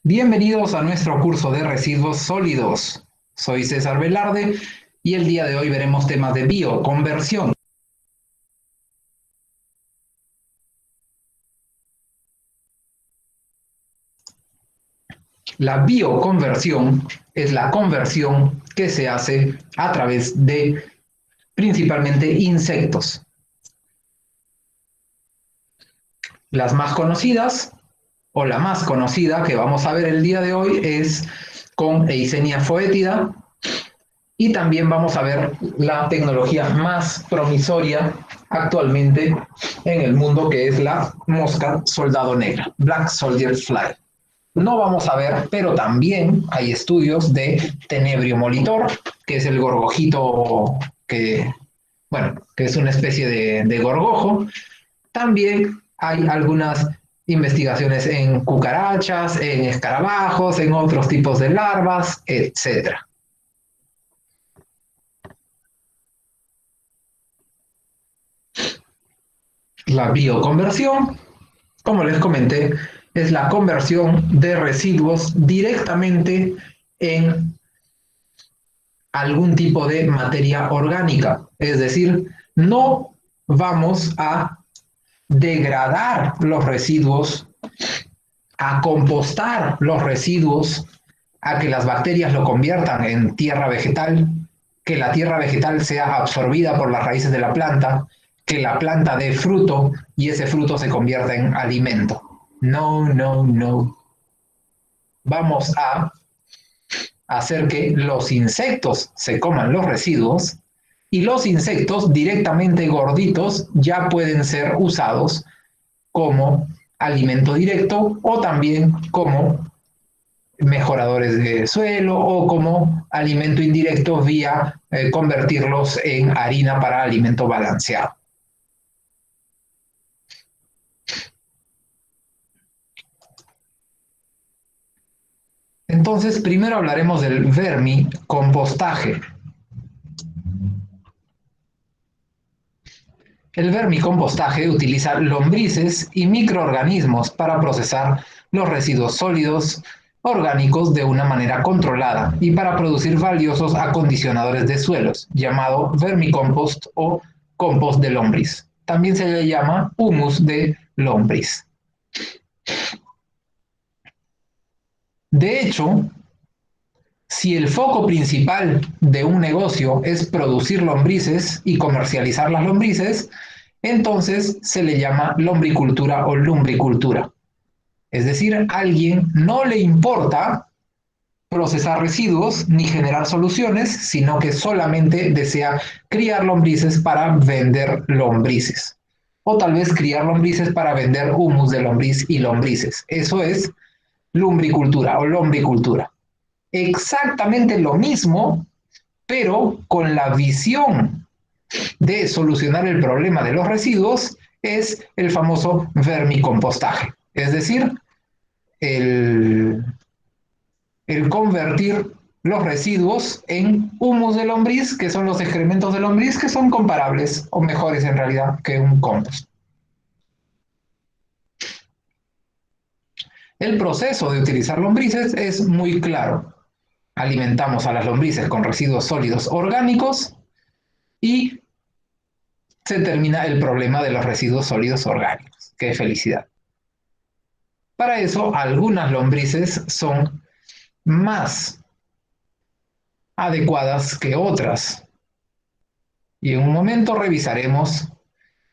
Bienvenidos a nuestro curso de residuos sólidos. Soy César Velarde y el día de hoy veremos temas de bioconversión. La bioconversión es la conversión que se hace a través de principalmente insectos. Las más conocidas o la más conocida que vamos a ver el día de hoy es con Eisenia foetida, y también vamos a ver la tecnología más promisoria actualmente en el mundo, que es la mosca soldado negra, Black Soldier Fly. No vamos a ver, pero también hay estudios de Tenebrio molitor, que es el gorgojito que es una especie de gorgojo. También hay algunas investigaciones en cucarachas, en escarabajos, en otros tipos de larvas, etcétera. La bioconversión, como les comenté, es la conversión de residuos directamente en algún tipo de materia orgánica. Es decir, no vamos a degradar los residuos, a compostar los residuos, a que las bacterias lo conviertan en tierra vegetal, que la tierra vegetal sea absorbida por las raíces de la planta, que la planta dé fruto y ese fruto se convierta en alimento. No, no, no. Vamos a hacer que los insectos se coman los residuos, y los insectos directamente gorditos ya pueden ser usados como alimento directo o también como mejoradores de suelo o como alimento indirecto vía convertirlos en harina para alimento balanceado. Entonces, primero hablaremos del vermicompostaje. El vermicompostaje utiliza lombrices y microorganismos para procesar los residuos sólidos orgánicos de una manera controlada y para producir valiosos acondicionadores de suelos, llamado vermicompost o compost de lombriz. También se le llama humus de lombriz. De hecho, si el foco principal de un negocio es producir lombrices y comercializar las lombrices, entonces se le llama lombricultura o lumbricultura. Es decir, a alguien no le importa procesar residuos ni generar soluciones, sino que solamente desea criar lombrices para vender lombrices. O tal vez criar lombrices para vender humus de lombriz y lombrices. Eso es lumbricultura o lombricultura. Exactamente lo mismo, pero con la visión de solucionar el problema de los residuos, es el famoso vermicompostaje. Es decir, el, el convertir los residuos en humus de lombriz, que son los excrementos de lombriz, que son comparables o mejores en realidad que un compost. El proceso de utilizar lombrices es muy claro. Alimentamos a las lombrices con residuos sólidos orgánicos y se termina el problema de los residuos sólidos orgánicos. ¡Qué felicidad! Para eso, algunas lombrices son más adecuadas que otras. Y en un momento revisaremos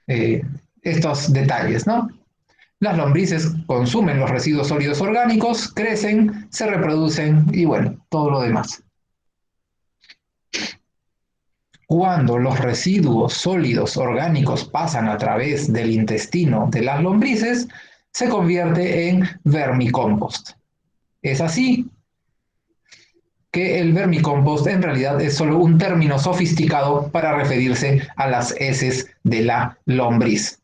eh, estos detalles, ¿no? Las lombrices consumen los residuos sólidos orgánicos, crecen, se reproducen y bueno, todo lo demás. Cuando los residuos sólidos orgánicos pasan a través del intestino de las lombrices, se convierte en vermicompost. Es así que el vermicompost en realidad es solo un término sofisticado para referirse a las heces de la lombriz.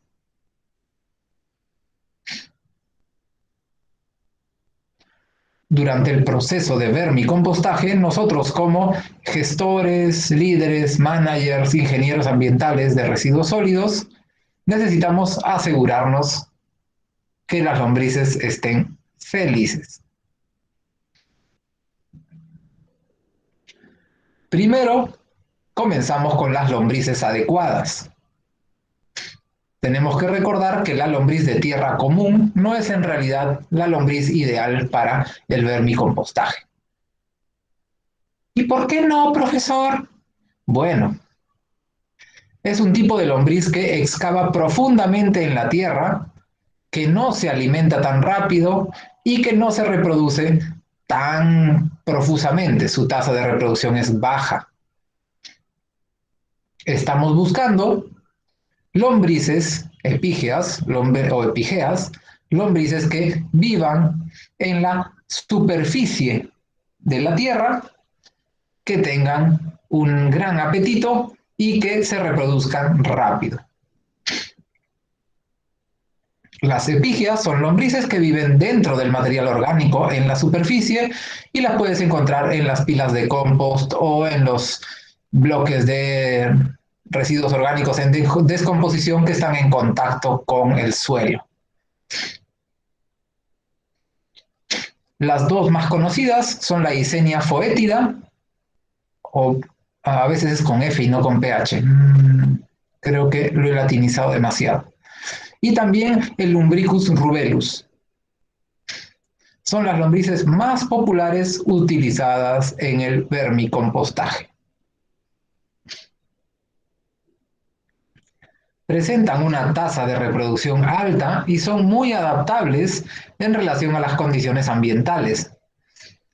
Durante el proceso de vermicompostaje, nosotros como gestores, líderes, managers, ingenieros ambientales de residuos sólidos, necesitamos asegurarnos que las lombrices estén felices. Primero, comenzamos con las lombrices adecuadas. Tenemos que recordar que la lombriz de tierra común no es en realidad la lombriz ideal para el vermicompostaje. ¿Y por qué no, profesor? Bueno, es un tipo de lombriz que excava profundamente en la tierra, que no se alimenta tan rápido y que no se reproduce tan profusamente. Su tasa de reproducción es baja. Estamos buscando lombrices epígeas o epígeas, lombrices que vivan en la superficie de la tierra, que tengan un gran apetito y que se reproduzcan rápido. Las epígeas son lombrices que viven dentro del material orgánico en la superficie y las puedes encontrar en las pilas de compost o en los bloques de residuos orgánicos en descomposición que están en contacto con el suelo. Las dos más conocidas son la Eisenia foetida, o a veces es con F y no con PH. Creo que lo he latinizado demasiado. Y también el Lumbricus rubellus. Son las lombrices más populares utilizadas en el vermicompostaje. Presentan una tasa de reproducción alta y son muy adaptables en relación a las condiciones ambientales.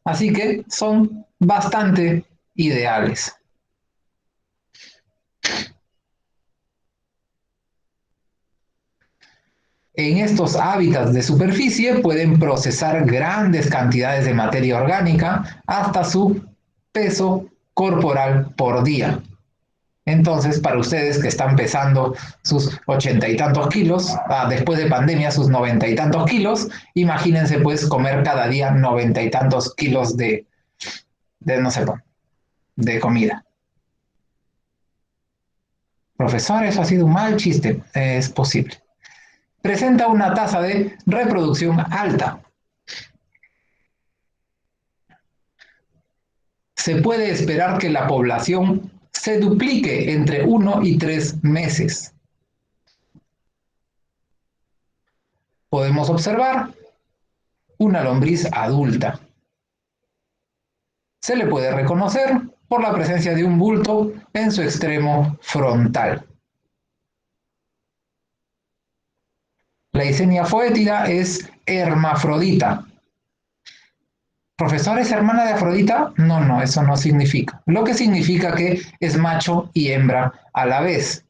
Así que son bastante ideales. En estos hábitats de superficie pueden procesar grandes cantidades de materia orgánica hasta su peso corporal por día. Entonces, para ustedes que están pesando sus 80 y tantos kilos, después de pandemia sus 90 y tantos kilos, imagínense pues comer cada día 90 y tantos kilos de no sé, de comida. Profesor, eso ha sido un mal chiste. Es posible. Presenta una tasa de reproducción alta. Se puede esperar que la población se duplique entre 1 y 3 meses. Podemos observar una lombriz adulta. Se le puede reconocer por la presencia de un bulto en su extremo frontal. La Eisenia foetida es hermafrodita. ¿Profesor es hermana de Afrodita? No, eso no significa. Lo que significa que es macho y hembra a la vez.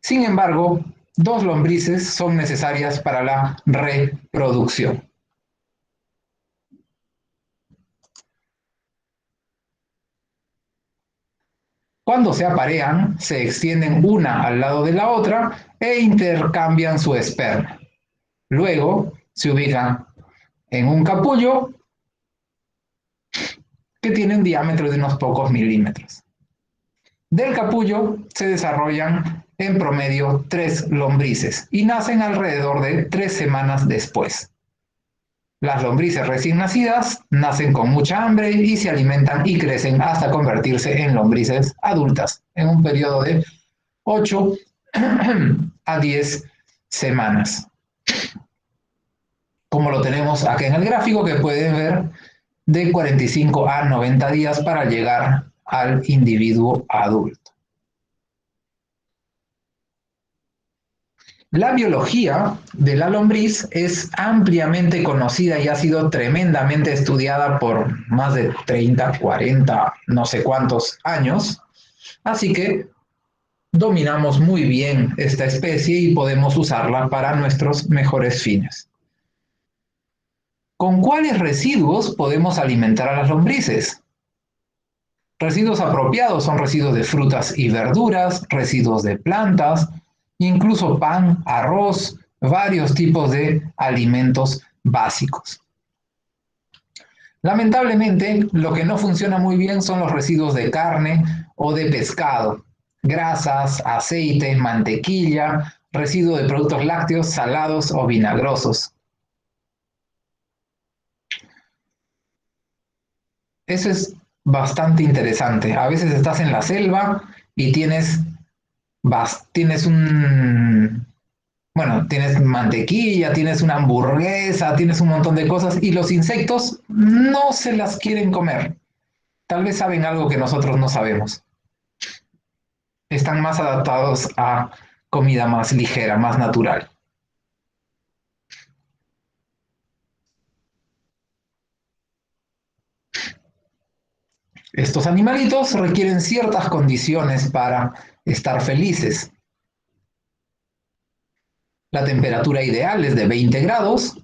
Sin embargo, dos lombrices son necesarias para la reproducción. Cuando se aparean, se extienden una al lado de la otra e intercambian su esperma. Luego se ubican en un capullo que tiene un diámetro de unos pocos milímetros. Del capullo se desarrollan en promedio 3 lombrices y nacen alrededor de 3 semanas después. Las lombrices recién nacidas nacen con mucha hambre y se alimentan y crecen hasta convertirse en lombrices adultas en un periodo de 8 a 10 semanas. Como lo tenemos aquí en el gráfico, que pueden ver de 45 a 90 días para llegar al individuo adulto. La biología de la lombriz es ampliamente conocida y ha sido tremendamente estudiada por más de 30, 40, no sé cuántos años, así que dominamos muy bien esta especie y podemos usarla para nuestros mejores fines. ¿Con cuáles residuos podemos alimentar a las lombrices? Residuos apropiados son residuos de frutas y verduras, residuos de plantas, incluso pan, arroz, varios tipos de alimentos básicos. Lamentablemente, lo que no funciona muy bien son los residuos de carne o de pescado, grasas, aceite, mantequilla, residuos de productos lácteos, salados o vinagrosos. Eso es bastante interesante. A veces estás en la selva y tienes bueno, tienes mantequilla, tienes una hamburguesa, tienes un montón de cosas y los insectos no se las quieren comer. Tal vez saben algo que nosotros no sabemos. Están más adaptados a comida más ligera, más natural. Estos animalitos requieren ciertas condiciones para estar felices. La temperatura ideal es de 20 grados.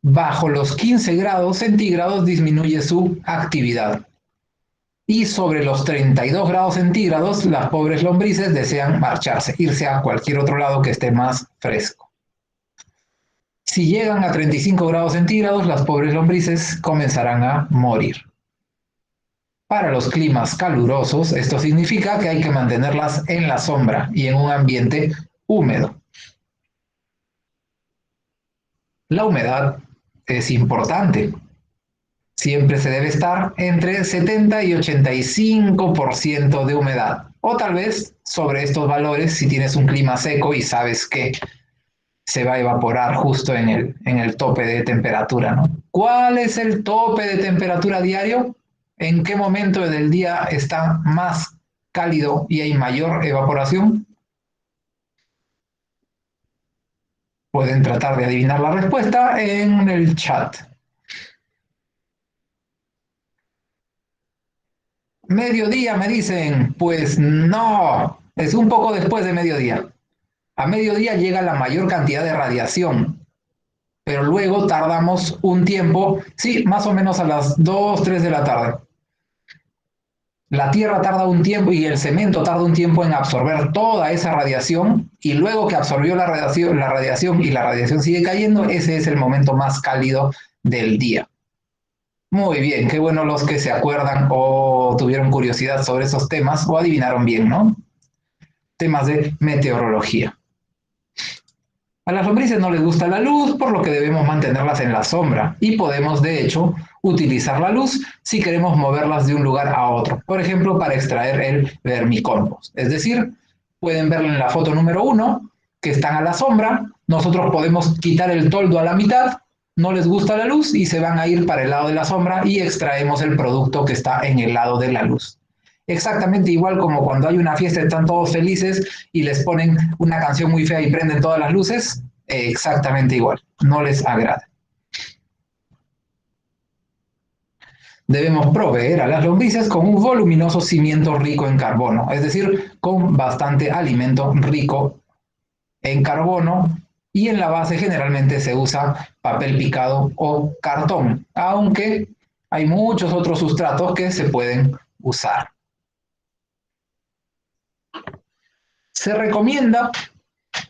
Bajo los 15 grados centígrados disminuye su actividad. Y sobre los 32 grados centígrados, las pobres lombrices desean marcharse, irse a cualquier otro lado que esté más fresco. Si llegan a 35 grados centígrados, las pobres lombrices comenzarán a morir. Para los climas calurosos, esto significa que hay que mantenerlas en la sombra y en un ambiente húmedo. La humedad es importante. Siempre se debe estar entre 70 y 85% de humedad. O tal vez sobre estos valores si tienes un clima seco y sabes que se va a evaporar justo en el tope de temperatura, ¿no? ¿Cuál es el tope de temperatura diario? ¿En qué momento del día está más cálido y hay mayor evaporación? Pueden tratar de adivinar la respuesta en el chat. Mediodía, me dicen. Pues no, es un poco después de mediodía. A mediodía llega la mayor cantidad de radiación, pero luego tardamos un tiempo, sí, más o menos a las 2, 3 de la tarde. La Tierra tarda un tiempo y el cemento tarda un tiempo en absorber toda esa radiación y luego que absorbió la radiación sigue cayendo, ese es el momento más cálido del día. Muy bien, qué bueno los que se acuerdan o tuvieron curiosidad sobre esos temas o adivinaron bien, ¿no? Temas de meteorología. A las lombrices no les gusta la luz, por lo que debemos mantenerlas en la sombra y podemos, de hecho, utilizar la luz si queremos moverlas de un lugar a otro. Por ejemplo, para extraer el vermicompost. Es decir, pueden verlo en la foto número 1, que están a la sombra. Nosotros podemos quitar el toldo a la mitad, no les gusta la luz y se van a ir para el lado de la sombra y extraemos el producto que está en el lado de la luz. Exactamente igual como cuando hay una fiesta, están todos felices y les ponen una canción muy fea y prenden todas las luces, exactamente igual, no les agrada. Debemos proveer a las lombrices con un voluminoso cimiento rico en carbono, es decir, con bastante alimento rico en carbono y en la base generalmente se usa papel picado o cartón, aunque hay muchos otros sustratos que se pueden usar. Se recomienda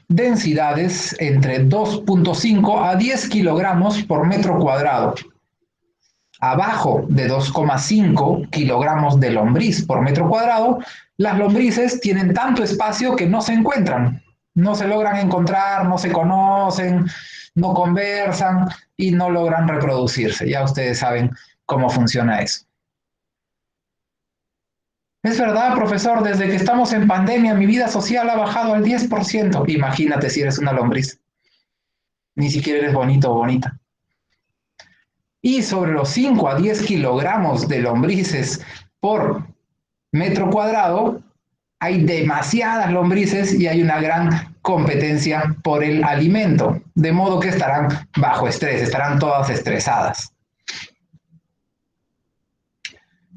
densidades entre 2.5 a 10 kilogramos por metro cuadrado. Abajo de 2,5 kilogramos de lombriz por metro cuadrado, las lombrices tienen tanto espacio que no se encuentran, no se logran encontrar, no se conocen, no conversan y no logran reproducirse. Ya ustedes saben cómo funciona eso. Es verdad, profesor, desde que estamos en pandemia mi vida social ha bajado al 10%. Imagínate si eres una lombriz. Ni siquiera eres bonito o bonita. Y sobre los 5 a 10 kilogramos de lombrices por metro cuadrado, hay demasiadas lombrices y hay una gran competencia por el alimento, de modo que estarán bajo estrés, estarán todas estresadas.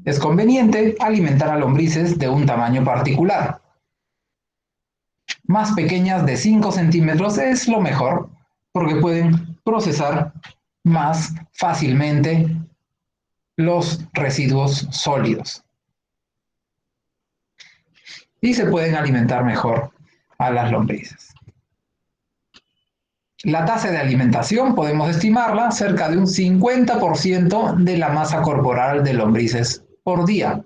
Es conveniente alimentar a lombrices de un tamaño particular. Más pequeñas de 5 centímetros es lo mejor, porque pueden procesar más fácilmente los residuos sólidos y se pueden alimentar mejor a las lombrices. La tasa de alimentación podemos estimarla cerca de un 50% de la masa corporal de lombrices por día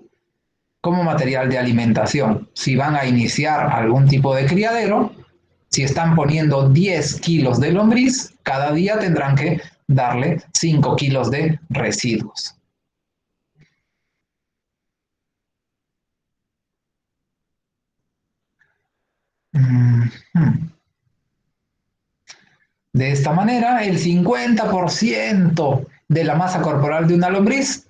como material de alimentación. Si van a iniciar algún tipo de criadero, si están poniendo 10 kilos de lombriz, cada día tendrán que darle 5 kilos de residuos. Mm, De esta manera, el 50% de la masa corporal de una lombriz,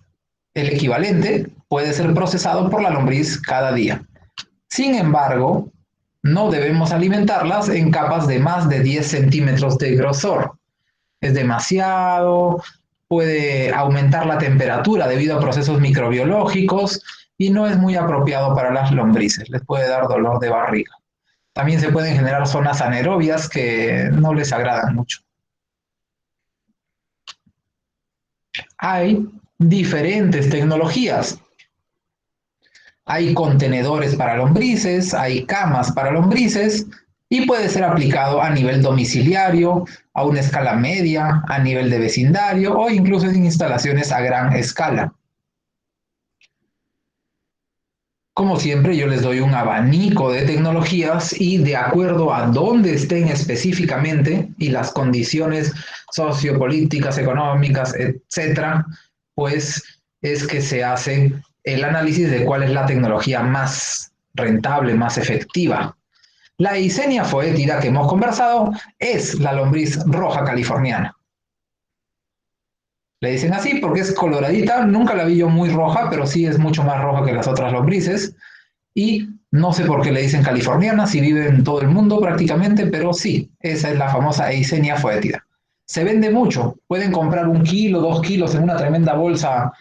el equivalente, puede ser procesado por la lombriz cada día. Sin embargo, no debemos alimentarlas en capas de más de 10 centímetros de grosor. Es demasiado, puede aumentar la temperatura debido a procesos microbiológicos y no es muy apropiado para las lombrices, les puede dar dolor de barriga. También se pueden generar zonas anaerobias que no les agradan mucho. Hay diferentes tecnologías. Hay contenedores para lombrices, hay camas para lombrices y puede ser aplicado a nivel domiciliario, a una escala media, a nivel de vecindario o incluso en instalaciones a gran escala. Como siempre, yo les doy un abanico de tecnologías y de acuerdo a dónde estén específicamente y las condiciones sociopolíticas, económicas, etcétera, pues es que se hace el análisis de cuál es la tecnología más rentable, más efectiva. La Eisenia foetida que hemos conversado es la lombriz roja californiana. Le dicen así porque es coloradita, nunca la vi yo muy roja, pero sí es mucho más roja que las otras lombrices. Y no sé por qué le dicen californiana, si vive en todo el mundo prácticamente, pero sí, esa es la famosa Eisenia foetida. Se vende mucho, pueden comprar 1 kilo, 2 kilos en una tremenda bolsa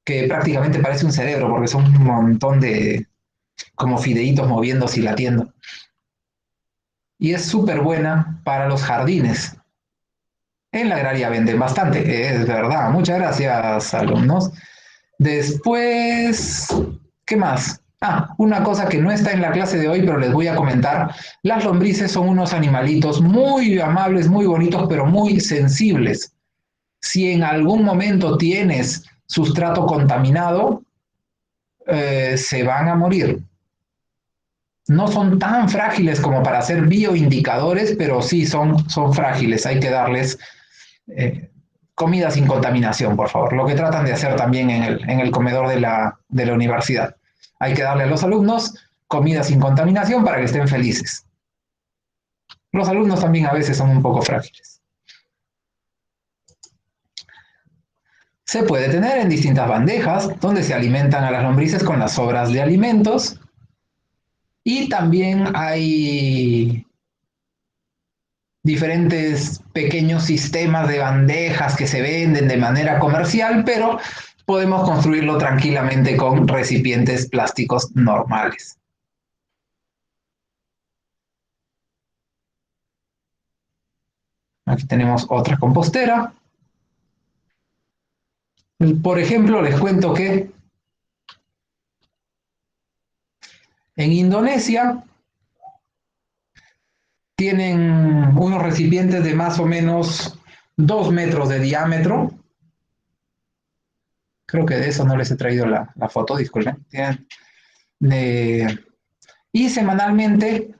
que prácticamente parece un cerebro, porque son un montón de como fideitos moviéndose y latiendo. Y es súper buena para los jardines. En la agraria venden bastante, es verdad. Muchas gracias, alumnos. Después, ¿qué más? Una cosa que no está en la clase de hoy, pero les voy a comentar. Las lombrices son unos animalitos muy amables, muy bonitos, pero muy sensibles. Si en algún momento tienes sustrato contaminado, se van a morir. No son tan frágiles como para ser bioindicadores, pero sí son frágiles. Hay que darles comida sin contaminación, por favor. Lo que tratan de hacer también en el comedor de la universidad. Hay que darle a los alumnos comida sin contaminación para que estén felices. Los alumnos también a veces son un poco frágiles. Se puede tener en distintas bandejas donde se alimentan a las lombrices con las sobras de alimentos y también hay diferentes pequeños sistemas de bandejas que se venden de manera comercial, pero podemos construirlo tranquilamente con recipientes plásticos normales. Aquí tenemos otra compostera. Por ejemplo, les cuento que en Indonesia tienen unos recipientes de más o menos 2 metros de diámetro. Creo que de eso no les he traído la foto, disculpen. Y semanalmente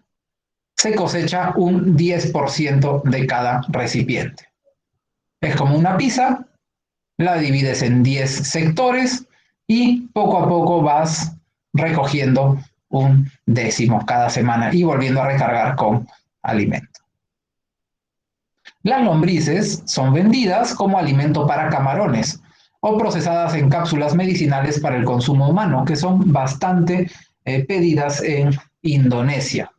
se cosecha un 10% de cada recipiente. Es como una pizza, la divides en 10 sectores y poco a poco vas recogiendo un décimo cada semana y volviendo a recargar con alimento. Las lombrices son vendidas como alimento para camarones o procesadas en cápsulas medicinales para el consumo humano, que son bastante pedidas en Indonesia.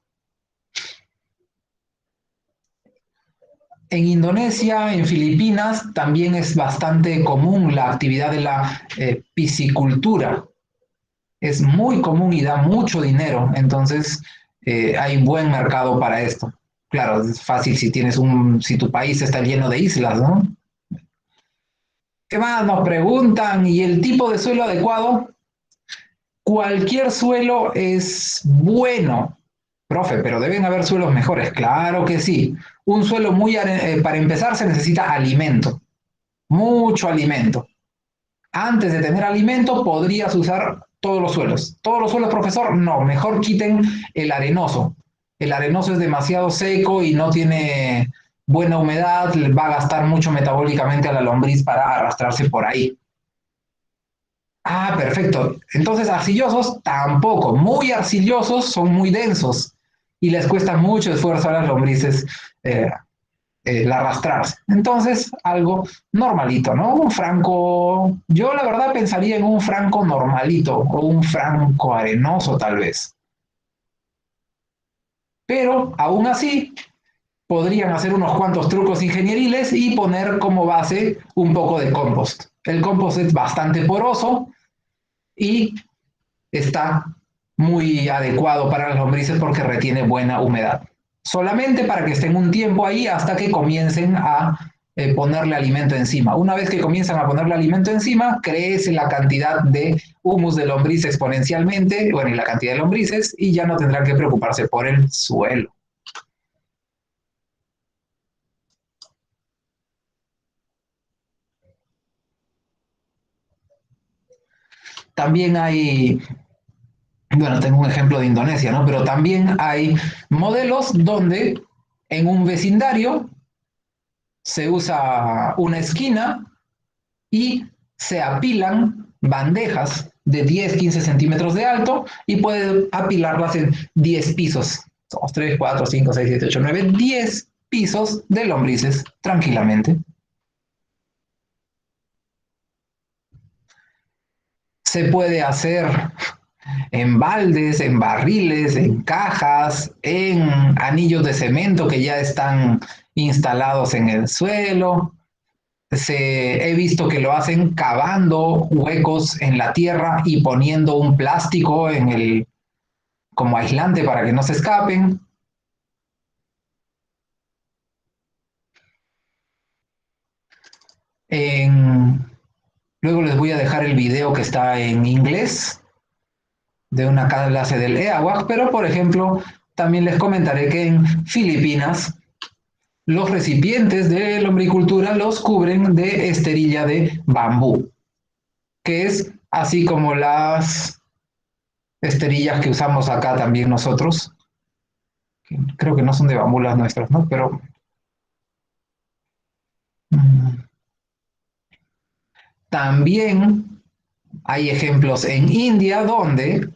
En Indonesia, en Filipinas, también es bastante común la actividad de la piscicultura. Es muy común y da mucho dinero, entonces hay buen mercado para esto. Claro, es fácil si tu país está lleno de islas, ¿no? ¿Qué más nos preguntan? ¿Y el tipo de suelo adecuado? Cualquier suelo es bueno, profe, pero deben haber suelos mejores. Claro que sí. Un suelo para empezar se necesita alimento, mucho alimento. Antes de tener alimento podrías usar todos los suelos. ¿Todos los suelos, profesor? No, mejor quiten el arenoso. El arenoso es demasiado seco y no tiene buena humedad, va a gastar mucho metabólicamente a la lombriz para arrastrarse por ahí. Perfecto. Entonces, arcillosos tampoco. Muy arcillosos son muy densos. y les cuesta mucho esfuerzo a las lombrices el arrastrarse. Entonces, algo normalito, ¿no? Un franco, yo la verdad pensaría en un franco normalito o un franco arenoso tal vez. Pero aún así, podrían hacer unos cuantos trucos ingenieriles y poner como base un poco de compost. El compost es bastante poroso y está muy adecuado para las lombrices porque retiene buena humedad. Solamente para que estén un tiempo ahí hasta que comiencen a ponerle alimento encima. Una vez que comienzan a ponerle alimento encima, crece la cantidad de humus de lombriz exponencialmente, bueno, y la cantidad de lombrices, y ya no tendrán que preocuparse por el suelo. También hay, bueno, tengo un ejemplo de Indonesia, ¿no? Pero también hay modelos donde en un vecindario se usa una esquina y se apilan bandejas de 10, 15 centímetros de alto y puede apilarlas en 10 pisos. 2, 3, 4, 5, 6, 7, 8, 9, 10 pisos de lombrices tranquilamente. Se puede hacer en baldes, en barriles, en cajas, en anillos de cemento que ya están instalados en el suelo. He visto que lo hacen cavando huecos en la tierra y poniendo un plástico en como aislante para que no se escapen. En, luego les voy a dejar el video que está en inglés de una clase del EAWAC, pero por ejemplo, también les comentaré que en Filipinas los recipientes de lombricultura los cubren de esterilla de bambú, que es así como las esterillas que usamos acá también nosotros. Creo que no son de bambú las nuestras, ¿no? Pero también hay ejemplos en India donde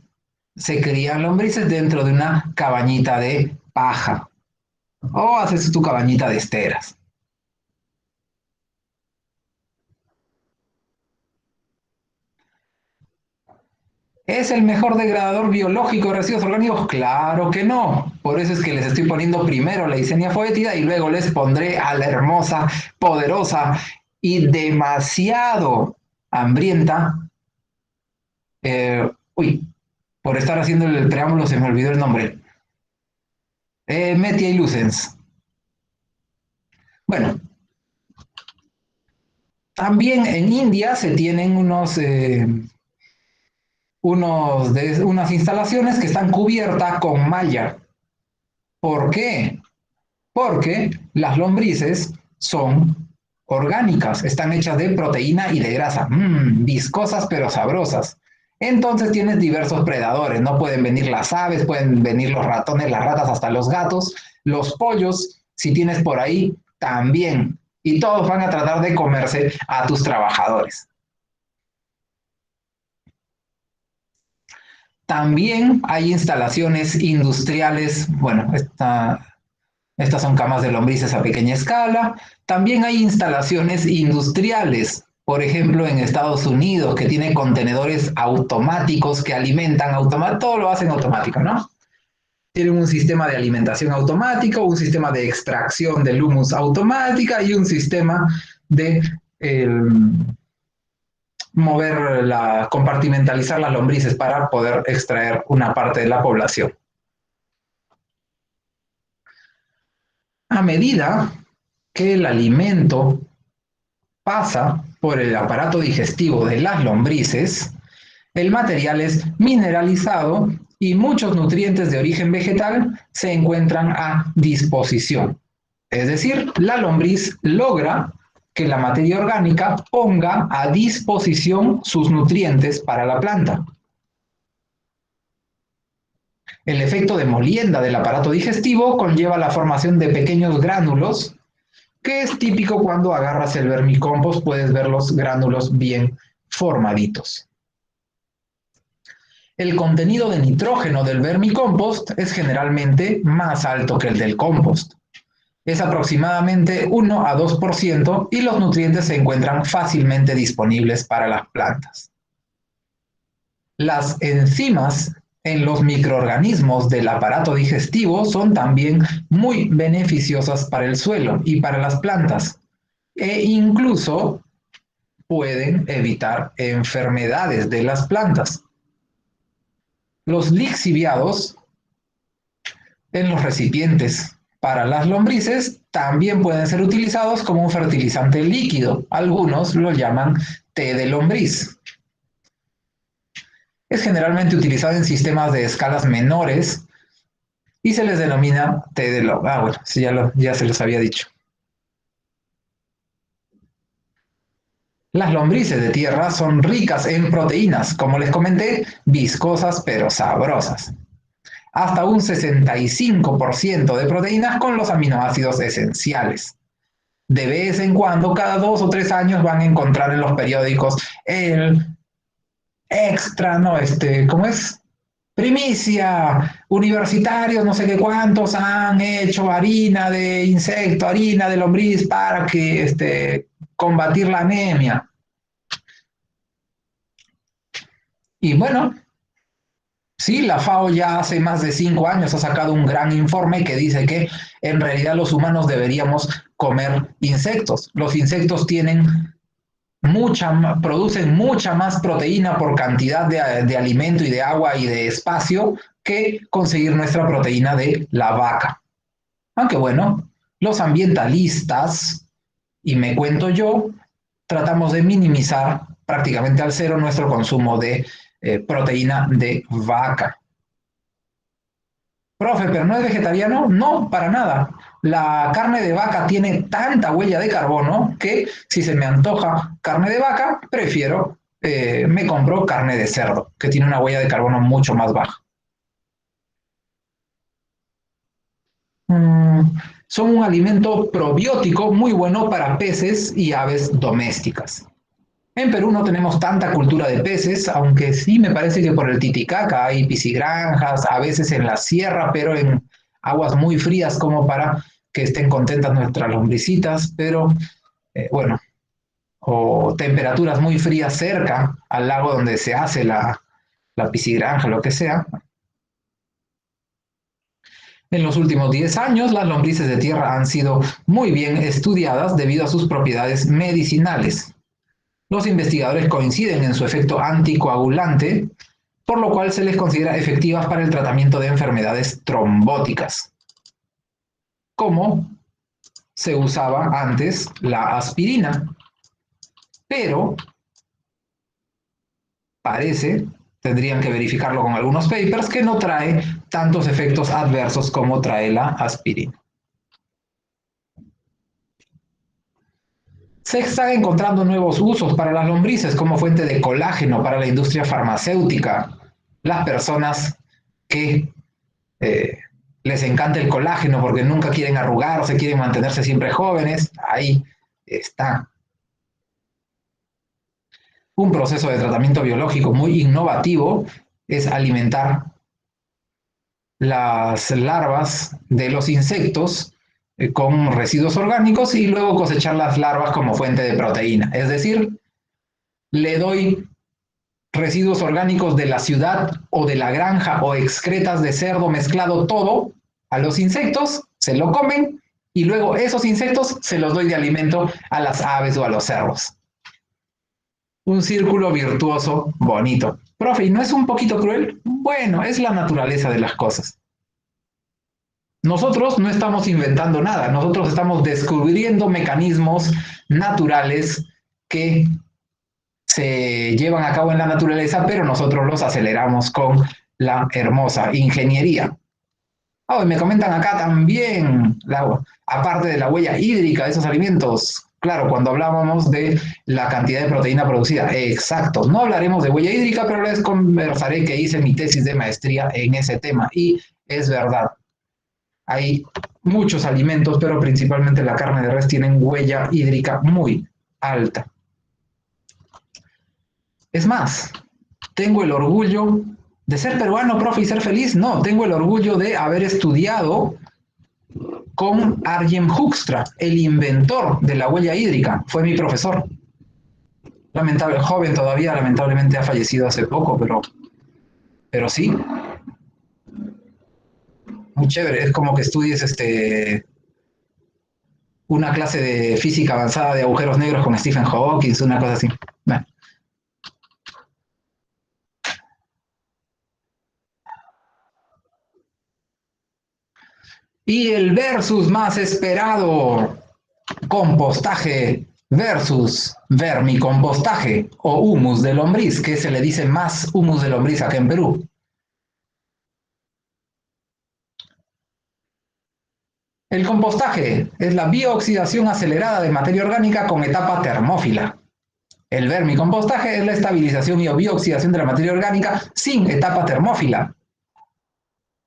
se crían lombrices dentro de una cabañita de paja o haces tu cabañita de esteras. ¿Es el mejor degradador biológico de residuos orgánicos? Claro que no. Por eso es que les estoy poniendo primero la Eisenia foetida y luego les pondré a la hermosa, poderosa y demasiado hambrienta. Uy, por estar haciendo el preámbulo se me olvidó el nombre. Metia y Lucens. Bueno, también en India se tienen unas instalaciones que están cubiertas con malla. ¿Por qué? Porque las lombrices son orgánicas, están hechas de proteína y de grasa, viscosas pero sabrosas. Entonces tienes diversos predadores, no pueden venir las aves, pueden venir los ratones, las ratas, hasta los gatos, los pollos, si tienes por ahí, también. Y todos van a tratar de comerse a tus trabajadores. También hay instalaciones industriales, bueno, estas son camas de lombrices a pequeña escala. También hay instalaciones industriales, por ejemplo, en Estados Unidos, que tiene contenedores automáticos que alimentan todo lo hacen automático, ¿no? Tienen un sistema de alimentación automático, un sistema de extracción del humus automática y un sistema de compartimentalizar las lombrices para poder extraer una parte de la población. A medida que el alimento pasa por el aparato digestivo de las lombrices, el material es mineralizado y muchos nutrientes de origen vegetal se encuentran a disposición. Es decir, la lombriz logra que la materia orgánica ponga a disposición sus nutrientes para la planta. El efecto de molienda del aparato digestivo conlleva la formación de pequeños gránulos, que es típico cuando agarras el vermicompost, puedes ver los gránulos bien formaditos. El contenido de nitrógeno del vermicompost es generalmente más alto que el del compost. Es aproximadamente 1 a 2% y los nutrientes se encuentran fácilmente disponibles para las plantas. Las enzimas en los microorganismos del aparato digestivo son también muy beneficiosas para el suelo y para las plantas e incluso pueden evitar enfermedades de las plantas. Los lixiviados en los recipientes para las lombrices también pueden ser utilizados como un fertilizante líquido. Algunos lo llaman té de lombriz. Es generalmente utilizado en sistemas de escalas menores y se les denomina té de lombriz. Bueno, sí, ya se los había dicho. Las lombrices de tierra son ricas en proteínas, como les comenté, viscosas pero sabrosas. Hasta un 65% de proteínas con los aminoácidos esenciales. De vez en cuando, cada 2 o 3 años, van a encontrar en los periódicos el extra, ¿no? ¿Cómo es? Primicia, universitarios, no sé qué cuántos han hecho harina de insecto, harina de lombriz para que combatir la anemia. Y bueno, sí, la FAO ya hace más de 5 años ha sacado un gran informe que dice que en realidad los humanos deberíamos comer insectos. Los insectos producen mucha más proteína por cantidad de alimento y de agua y de espacio que conseguir nuestra proteína de la vaca. Aunque bueno, los ambientalistas, y me cuento yo, tratamos de minimizar prácticamente al cero nuestro consumo de proteína de vaca. Profe, ¿pero no es vegetariano? No, para nada. La carne de vaca tiene tanta huella de carbono que si se me antoja carne de vaca, me compro carne de cerdo, que tiene una huella de carbono mucho más baja. Son un alimento probiótico muy bueno para peces y aves domésticas. En Perú no tenemos tanta cultura de peces, aunque sí me parece que por el Titicaca hay piscigranjas, a veces en la sierra, pero en aguas muy frías como para que estén contentas nuestras lombricitas, pero bueno, o temperaturas muy frías cerca al lago donde se hace la piscigranja, lo que sea. En los últimos 10 años, las lombrices de tierra han sido muy bien estudiadas debido a sus propiedades medicinales. Los investigadores coinciden en su efecto anticoagulante, por lo cual se les considera efectivas para el tratamiento de enfermedades trombóticas, como se usaba antes la aspirina, pero parece, tendrían que verificarlo con algunos papers, que no trae tantos efectos adversos como trae la aspirina. Se están encontrando nuevos usos para las lombrices como fuente de colágeno para la industria farmacéutica. Las personas que eh, les encanta el colágeno porque nunca quieren arrugarse, quieren mantenerse siempre jóvenes, ahí está. Un proceso de tratamiento biológico muy innovativo es alimentar las larvas de los insectos con residuos orgánicos y luego cosechar las larvas como fuente de proteína. Es decir, le doy residuos orgánicos de la ciudad o de la granja o excretas de cerdo mezclado todo a los insectos, se lo comen y luego esos insectos se los doy de alimento a las aves o a los cerdos. Un círculo virtuoso bonito. Profe, ¿y no es un poquito cruel? Bueno, es la naturaleza de las cosas. Nosotros no estamos inventando nada, nosotros estamos descubriendo mecanismos naturales que se llevan a cabo en la naturaleza, pero nosotros los aceleramos con la hermosa ingeniería. Oh, y me comentan acá también, aparte de la huella hídrica de esos alimentos, claro, cuando hablábamos de la cantidad de proteína producida, exacto, no hablaremos de huella hídrica, pero les conversaré que hice mi tesis de maestría en ese tema y es verdad. Hay muchos alimentos, pero principalmente la carne de res tienen huella hídrica muy alta. Es más, tengo el orgullo ¿De ser peruano, profe, y ser feliz? No, tengo el orgullo de haber estudiado con Arjen Hoekstra, el inventor de la huella hídrica. Fue mi profesor. Lamentable, joven todavía, lamentablemente ha fallecido hace poco, pero sí, muy chévere. Es como que estudies una clase de física avanzada de agujeros negros con Stephen Hawking, una cosa así. Bueno. Y el versus más esperado, compostaje versus vermicompostaje o humus de lombriz, que se le dice más humus de lombriz acá en Perú. El compostaje es la biooxidación acelerada de materia orgánica con etapa termófila. El vermicompostaje es la estabilización y biooxidación de la materia orgánica sin etapa termófila.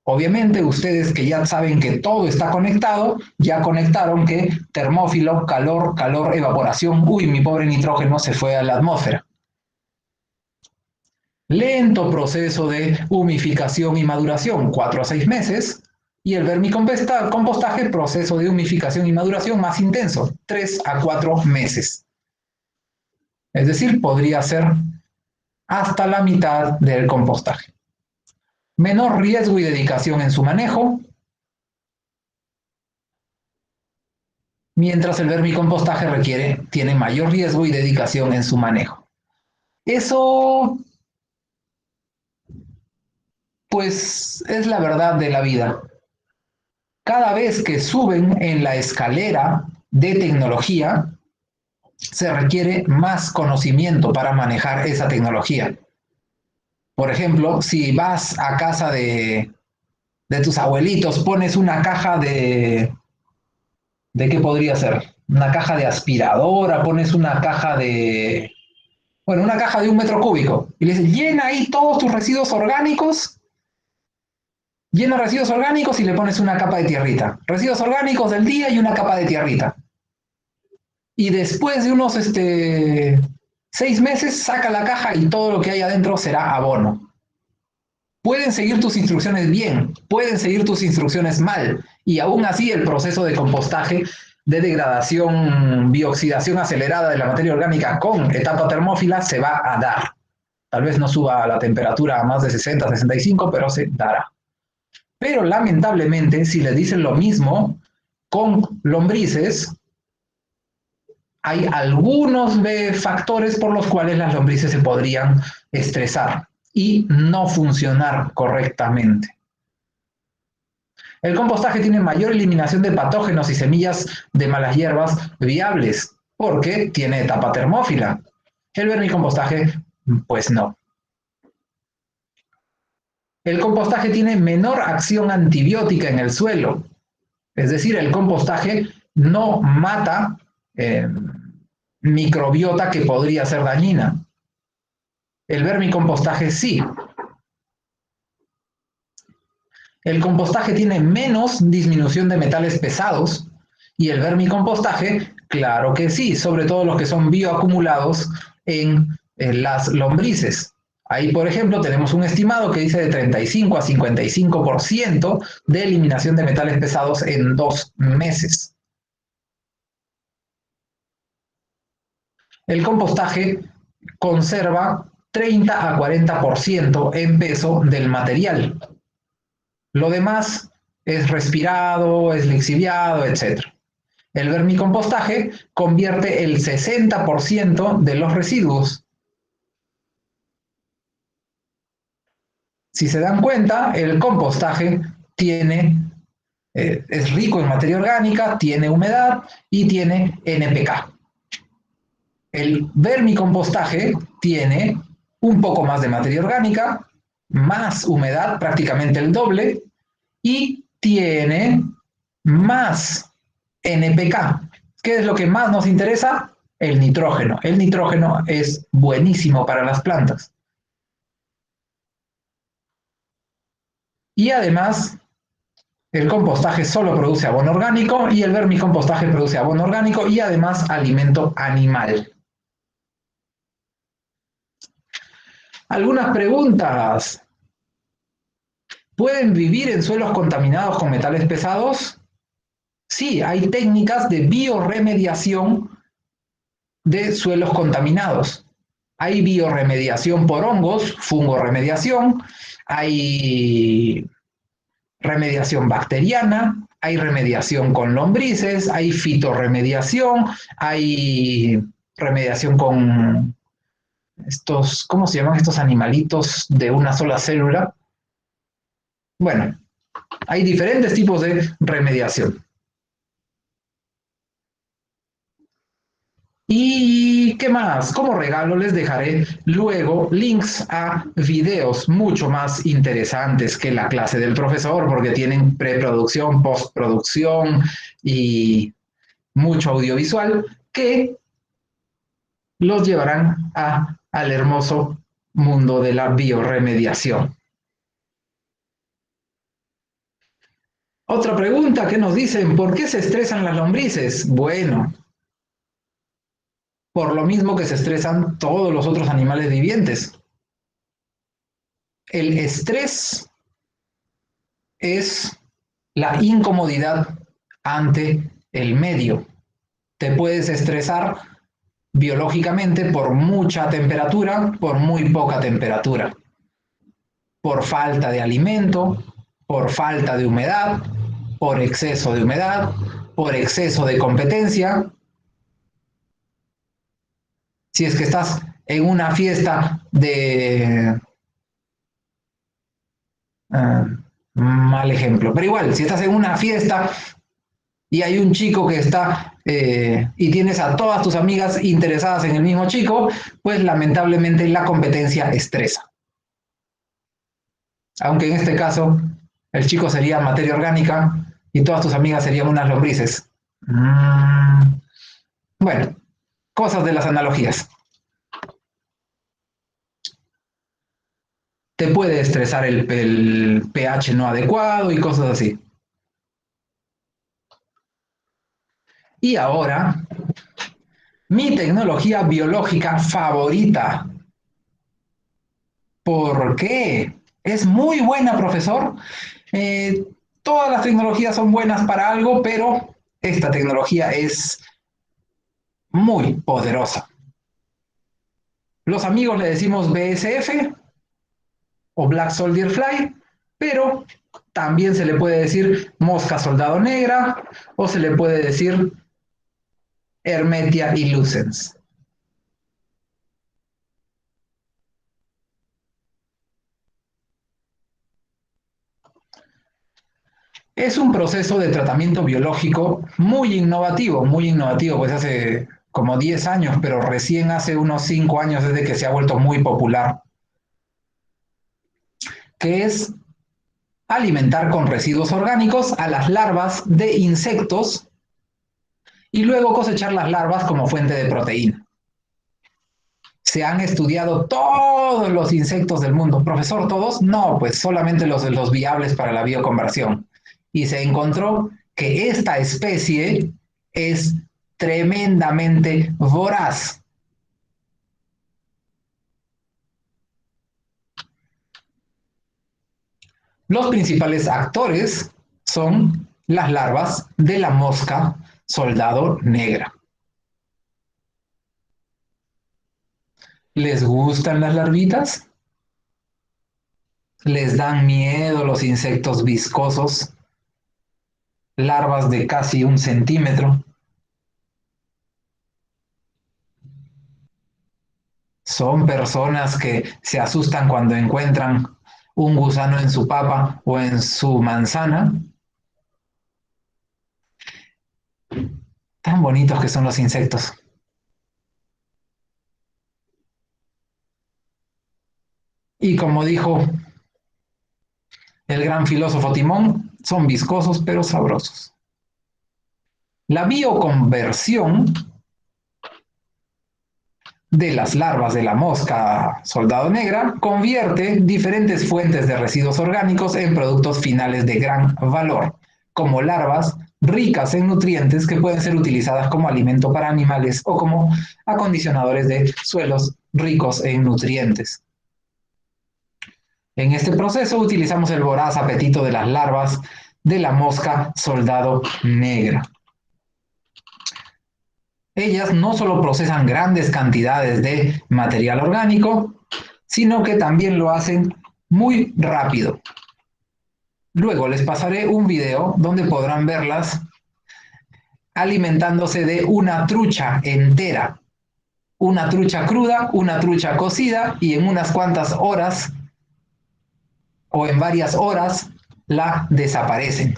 Obviamente, ustedes que ya saben que todo está conectado, ya conectaron que termófilo, calor, calor, evaporación. Uy, mi pobre nitrógeno se fue a la atmósfera. Lento proceso de humificación y maduración, 4 a 6 meses. Y el vermicompostaje, proceso de humificación y maduración más intenso, 3 a 4 meses. Es decir, podría ser hasta la mitad del compostaje. Menor riesgo y dedicación en su manejo, mientras el vermicompostaje tiene mayor riesgo y dedicación en su manejo. Eso, pues, es la verdad de la vida. Cada vez que suben en la escalera de tecnología, se requiere más conocimiento para manejar esa tecnología. Por ejemplo, si vas a casa de tus abuelitos, pones una caja ¿de qué podría ser? Una caja de aspiradora, pones una caja bueno, una caja de 1 metro cúbico, y le dices, llena ahí todos tus residuos orgánicos, llena residuos orgánicos y le pones una capa de tierrita. Residuos orgánicos del día y una capa de tierrita. Y después de unos 6 meses, saca la caja y todo lo que hay adentro será abono. Pueden seguir tus instrucciones bien, pueden seguir tus instrucciones mal, y aún así el proceso de compostaje, de degradación, bioxidación acelerada de la materia orgánica con etapa termófila se va a dar. Tal vez no suba la temperatura a más de 60, 65, pero se dará. Pero lamentablemente, si le dicen lo mismo con lombrices, hay algunos factores por los cuales las lombrices se podrían estresar y no funcionar correctamente. El compostaje tiene mayor eliminación de patógenos y semillas de malas hierbas viables porque tiene etapa termófila. El vermicompostaje, pues no. El compostaje tiene menor acción antibiótica en el suelo. Es decir, el compostaje no mata microbiota que podría ser dañina. El vermicompostaje sí. El compostaje tiene menos disminución de metales pesados y el vermicompostaje, claro que sí, sobre todo los que son bioacumulados en las lombrices. Ahí, por ejemplo, tenemos un estimado que dice de 35 a 55% de eliminación de metales pesados en 2 meses. El compostaje conserva 30 a 40% en peso del material. Lo demás es respirado, es lixiviado, etc. El vermicompostaje convierte el 60% de los residuos. Si se dan cuenta, el compostaje es rico en materia orgánica, tiene humedad y tiene NPK. El vermicompostaje tiene un poco más de materia orgánica, más humedad, prácticamente el doble, y tiene más NPK. ¿Qué es lo que más nos interesa? El nitrógeno. El nitrógeno es buenísimo para las plantas. Y además, el compostaje solo produce abono orgánico y el vermicompostaje produce abono orgánico y además alimento animal. Algunas preguntas. ¿Pueden vivir en suelos contaminados con metales pesados? Sí, hay técnicas de bioremediación de suelos contaminados. Hay bioremediación por hongos, fungoremediación, hay remediación bacteriana, hay remediación con lombrices, hay fitorremediación, hay remediación con estos, ¿cómo se llaman estos animalitos de una sola célula? Bueno, hay diferentes tipos de remediación. ¿Y qué más? Como regalo les dejaré luego links a videos mucho más interesantes que la clase del profesor porque tienen preproducción, postproducción y mucho audiovisual que los llevarán al hermoso mundo de la bioremediación. Otra pregunta que nos dicen, ¿por qué se estresan las lombrices? Bueno, por lo mismo que se estresan todos los otros animales vivientes. El estrés es la incomodidad ante el medio. Te puedes estresar biológicamente por mucha temperatura, por muy poca temperatura, por falta de alimento, por falta de humedad, por exceso de humedad, por exceso de competencia. Si es que estás en una fiesta de mal ejemplo, pero igual, si estás en una fiesta y hay un chico que está y tienes a todas tus amigas interesadas en el mismo chico, pues lamentablemente la competencia estresa. Aunque en este caso el chico sería materia orgánica y todas tus amigas serían unas lombrices. Bueno, cosas de las analogías. Te puede estresar el pH no adecuado y cosas así. Y ahora, mi tecnología biológica favorita. ¿Por qué? Es muy buena, profesor. Eh, Todas las tecnologías son buenas para algo, pero esta tecnología es muy poderosa. Los amigos le decimos BSF o Black Soldier Fly, pero también se le puede decir mosca soldado negra o se le puede decir Hermetia illucens. Es un proceso de tratamiento biológico muy innovativo, pues hace como 10 años, pero recién hace unos 5 años desde que se ha vuelto muy popular, que es alimentar con residuos orgánicos a las larvas de insectos y luego cosechar las larvas como fuente de proteína. Se han estudiado todos los insectos del mundo. Profesor, ¿todos? No, pues solamente los viables para la bioconversión. Y se encontró que esta especie es tremendamente voraz. Los principales actores son las larvas de la mosca soldado negra. ¿Les gustan las larvitas? ¿Les dan miedo los insectos viscosos? Larvas de casi 1 centímetro. Son personas que se asustan cuando encuentran un gusano en su papa o en su manzana. Tan bonitos que son los insectos. Y como dijo el gran filósofo Timón, son viscosos pero sabrosos. La bioconversión de las larvas de la mosca soldado negra convierte diferentes fuentes de residuos orgánicos en productos finales de gran valor, como larvas ricas en nutrientes que pueden ser utilizadas como alimento para animales o como acondicionadores de suelos ricos en nutrientes. En este proceso utilizamos el voraz apetito de las larvas de la mosca soldado negra. Ellas no solo procesan grandes cantidades de material orgánico, sino que también lo hacen muy rápido. Luego les pasaré un video donde podrán verlas alimentándose de una trucha entera, una trucha cruda, una trucha cocida, y en unas cuantas horas o en varias horas la desaparecen.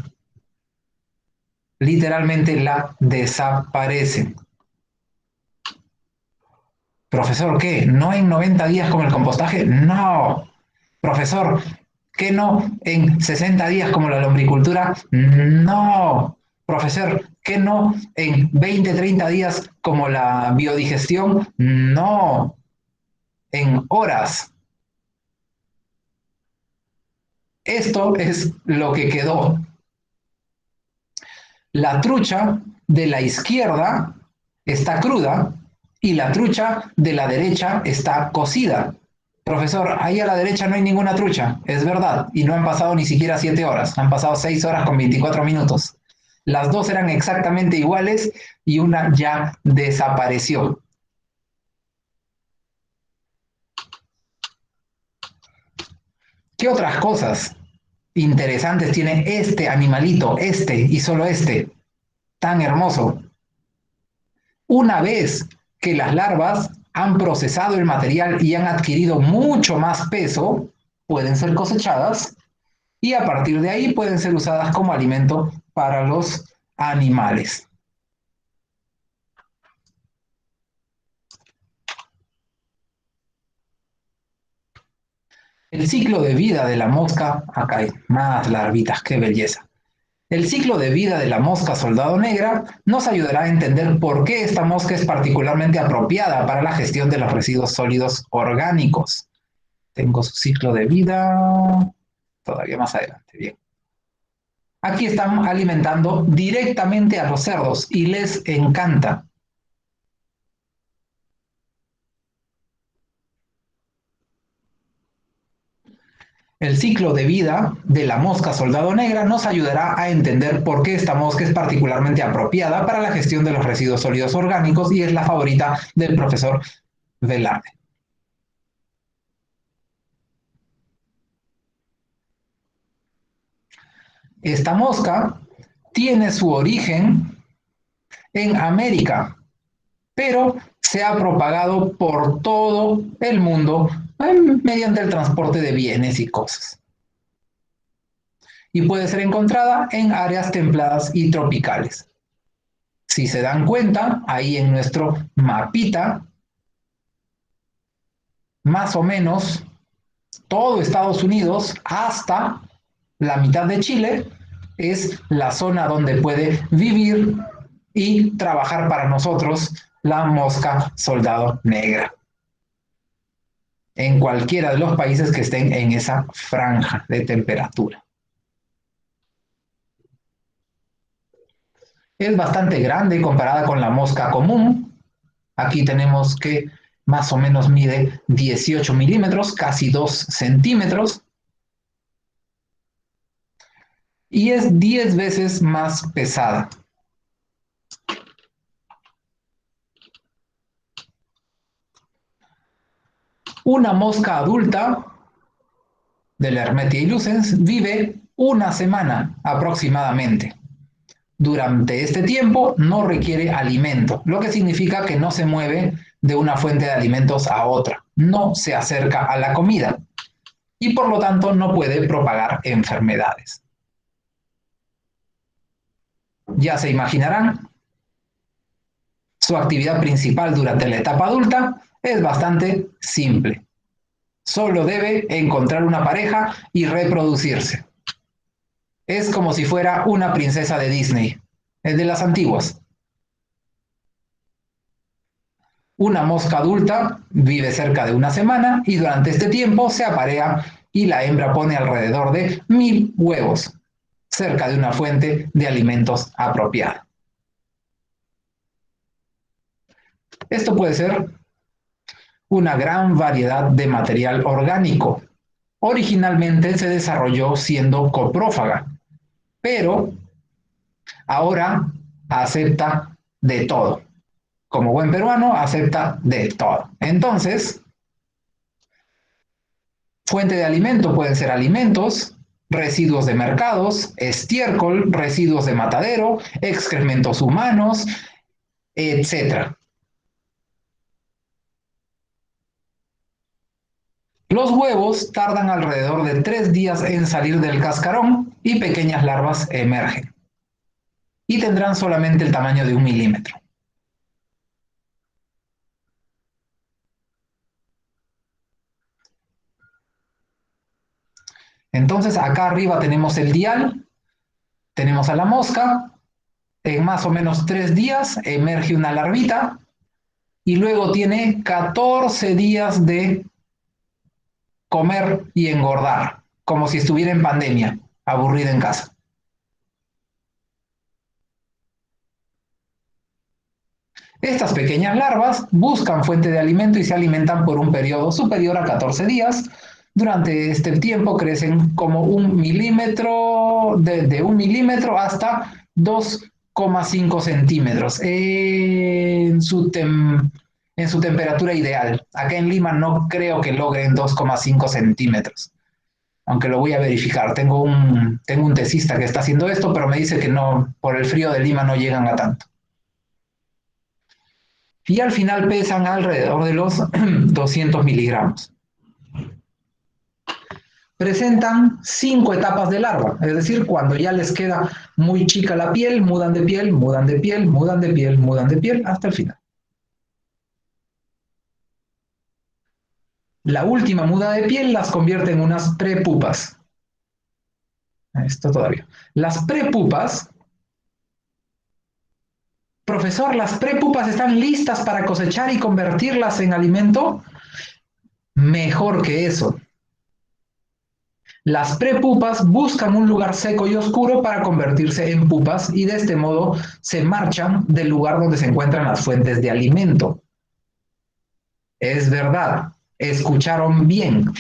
Literalmente la desaparecen. Profesor, ¿qué? ¿No en 90 días como el compostaje? No. Profesor, ¿qué no en 60 días como la lombricultura? No. Profesor, ¿qué no en 20, 30 días como la biodigestión? No. En horas. Esto es lo que quedó. La trucha de la izquierda está cruda y la trucha de la derecha está cocida. Profesor, ahí a la derecha no hay ninguna trucha. Es verdad. Y no han pasado ni siquiera 7 horas. Han pasado 6 horas con 24 minutos. Las dos eran exactamente iguales y una ya desapareció. ¿Qué otras cosas interesantes tiene este animalito, este y solo este, tan hermoso? Una vez que las larvas han procesado el material y han adquirido mucho más peso, pueden ser cosechadas y a partir de ahí pueden ser usadas como alimento para los animales. El ciclo de vida de la mosca, acá hay más larvitas, qué belleza. El ciclo de vida de la mosca soldado negra nos ayudará a entender por qué esta mosca es particularmente apropiada para la gestión de los residuos sólidos orgánicos. Tengo su ciclo de vida todavía más adelante. Bien. Aquí están alimentando directamente a los cerdos y les encanta. El ciclo de vida de la mosca soldado negra nos ayudará a entender por qué esta mosca es particularmente apropiada para la gestión de los residuos sólidos orgánicos y es la favorita del profesor Velarde. Esta mosca tiene su origen en América, pero se ha propagado por todo el mundo mediante el transporte de bienes y cosas. Y puede ser encontrada en áreas templadas y tropicales. Si se dan cuenta, ahí en nuestro mapita, más o menos todo Estados Unidos hasta la mitad de Chile es la zona donde puede vivir y trabajar para nosotros la mosca soldado negra. En cualquiera de los países que estén en esa franja de temperatura. Es bastante grande comparada con la mosca común. Aquí tenemos que más o menos mide 18 milímetros, casi 2 centímetros. Y es 10 veces más pesada. Una mosca adulta de la Hermetia ilusens vive una semana aproximadamente. Durante este tiempo no requiere alimento, lo que significa que no se mueve de una fuente de alimentos a otra, no se acerca a la comida y por lo tanto no puede propagar enfermedades. Ya se imaginarán, su actividad principal durante la etapa adulta es bastante simple. Solo debe encontrar una pareja y reproducirse. Es como si fuera una princesa de Disney, es de las antiguas. Una mosca adulta vive cerca de una semana y durante este tiempo se aparea y la hembra pone alrededor de 1000 huevos cerca de una fuente de alimentos apropiada. Esto puede ser una gran variedad de material orgánico. originalmente se desarrolló siendo coprófaga, pero ahora acepta de todo. Como buen peruano, acepta de todo. Entonces, fuente de alimento pueden ser alimentos, residuos de mercados, estiércol, residuos de matadero, excrementos humanos, etc. Los huevos tardan alrededor de 3 días en salir del cascarón y pequeñas larvas emergen. Y tendrán solamente el tamaño de 1 milímetro. Entonces acá arriba tenemos el dial, tenemos a la mosca, en más o menos 3 días emerge una larvita y luego tiene 14 días de comer y engordar, como si estuviera en pandemia, aburrida en casa. Estas pequeñas larvas buscan fuente de alimento y se alimentan por un periodo superior a 14 días. Durante este tiempo crecen como 1 milímetro, de 1 milímetro hasta 2,5 centímetros en su temperatura ideal. Acá en Lima no creo que logren 2,5 centímetros, aunque lo voy a verificar. Tengo un tesista que está haciendo esto, pero me dice que no, por el frío de Lima no llegan a tanto. Y al final pesan alrededor de los 200 miligramos. Presentan 5 etapas de larva, es decir, cuando ya les queda muy chica la piel, mudan de piel, mudan de piel, mudan de piel, mudan de piel, hasta el final. La última muda de piel las convierte en unas prepupas. Esto todavía. Las prepupas, profesor, ¿las prepupas están listas para cosechar y convertirlas en alimento? Mejor que eso. Las prepupas buscan un lugar seco y oscuro para convertirse en pupas y de este modo se marchan del lugar donde se encuentran las fuentes de alimento. Es verdad, escucharon bien.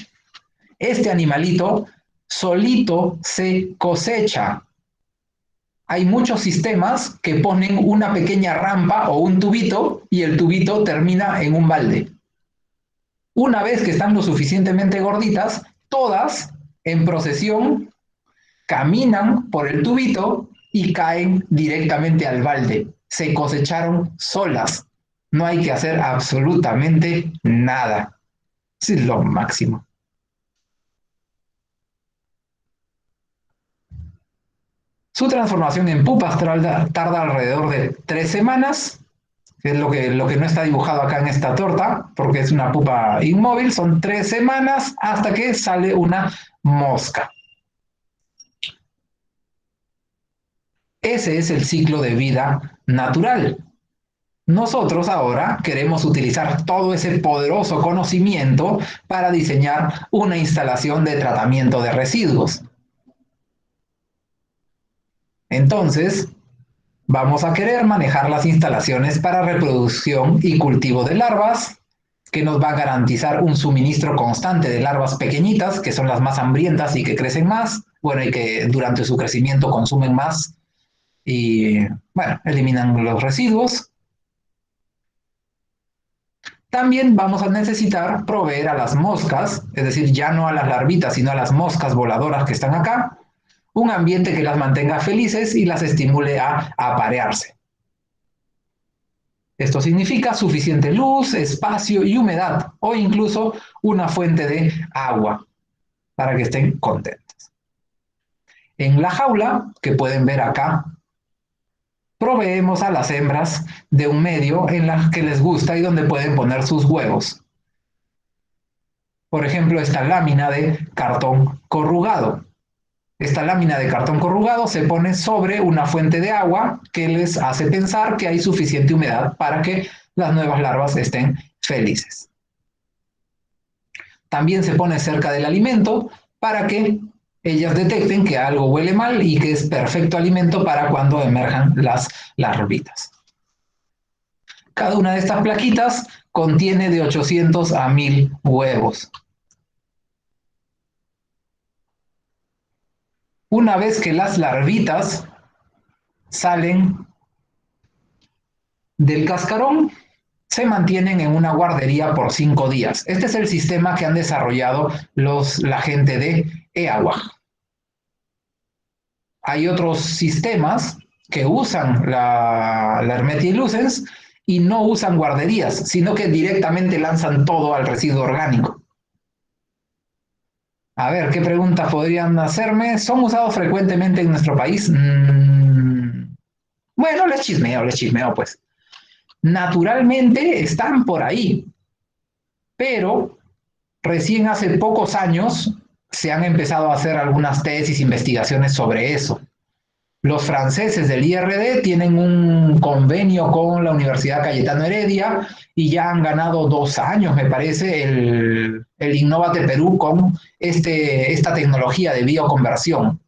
Este animalito solito se cosecha. Hay muchos sistemas que ponen una pequeña rampa o un tubito y el tubito termina en un balde. Una vez que están lo suficientemente gorditas, todas en procesión caminan por el tubito y caen directamente al balde. Se cosecharon solas. No hay que hacer absolutamente nada. Eso es lo máximo. Su transformación en pupas tarda alrededor de 3 semanas, que es lo que no está dibujado acá en esta torta, porque es una pupa inmóvil. Son 3 semanas hasta que sale una mosca. Ese es el ciclo de vida natural. Nosotros ahora queremos utilizar todo ese poderoso conocimiento para diseñar una instalación de tratamiento de residuos. Entonces, vamos a querer manejar las instalaciones para reproducción y cultivo de larvas, que nos va a garantizar un suministro constante de larvas pequeñitas, que son las más hambrientas y que crecen más, bueno, y que durante su crecimiento consumen más y, bueno, eliminan los residuos. También vamos a necesitar proveer a las moscas, es decir, ya no a las larvitas, sino a las moscas voladoras que están acá, un ambiente que las mantenga felices y las estimule a aparearse. Esto significa suficiente luz, espacio y humedad, o incluso una fuente de agua para que estén contentas. En la jaula, que pueden ver acá, proveemos a las hembras de un medio en la que les gusta y donde pueden poner sus huevos. Por ejemplo, esta lámina de cartón corrugado. Esta lámina de cartón corrugado se pone sobre una fuente de agua que les hace pensar que hay suficiente humedad para que las nuevas larvas estén felices. También se pone cerca del alimento para que ellas detecten que algo huele mal y que es perfecto alimento para cuando emerjan las larvitas. Cada una de estas plaquitas contiene de 800 a 1000 huevos. Una vez que las larvitas salen del cascarón, se mantienen en una guardería por 5 días. Este es el sistema que han desarrollado la gente de EAWAG. Hay otros sistemas que usan la Hermetia Lucens y no usan guarderías, sino que directamente lanzan todo al residuo orgánico. A ver, ¿qué preguntas podrían hacerme? ¿Son usados frecuentemente en nuestro país? Bueno, les chismeo, pues. Naturalmente están por ahí, pero recién hace pocos años se han empezado a hacer algunas tesis, investigaciones sobre eso. Los franceses del IRD tienen un convenio con la Universidad Cayetano Heredia y ya han ganado 2 años, me parece, el Innovate Perú con esta tecnología de bioconversión.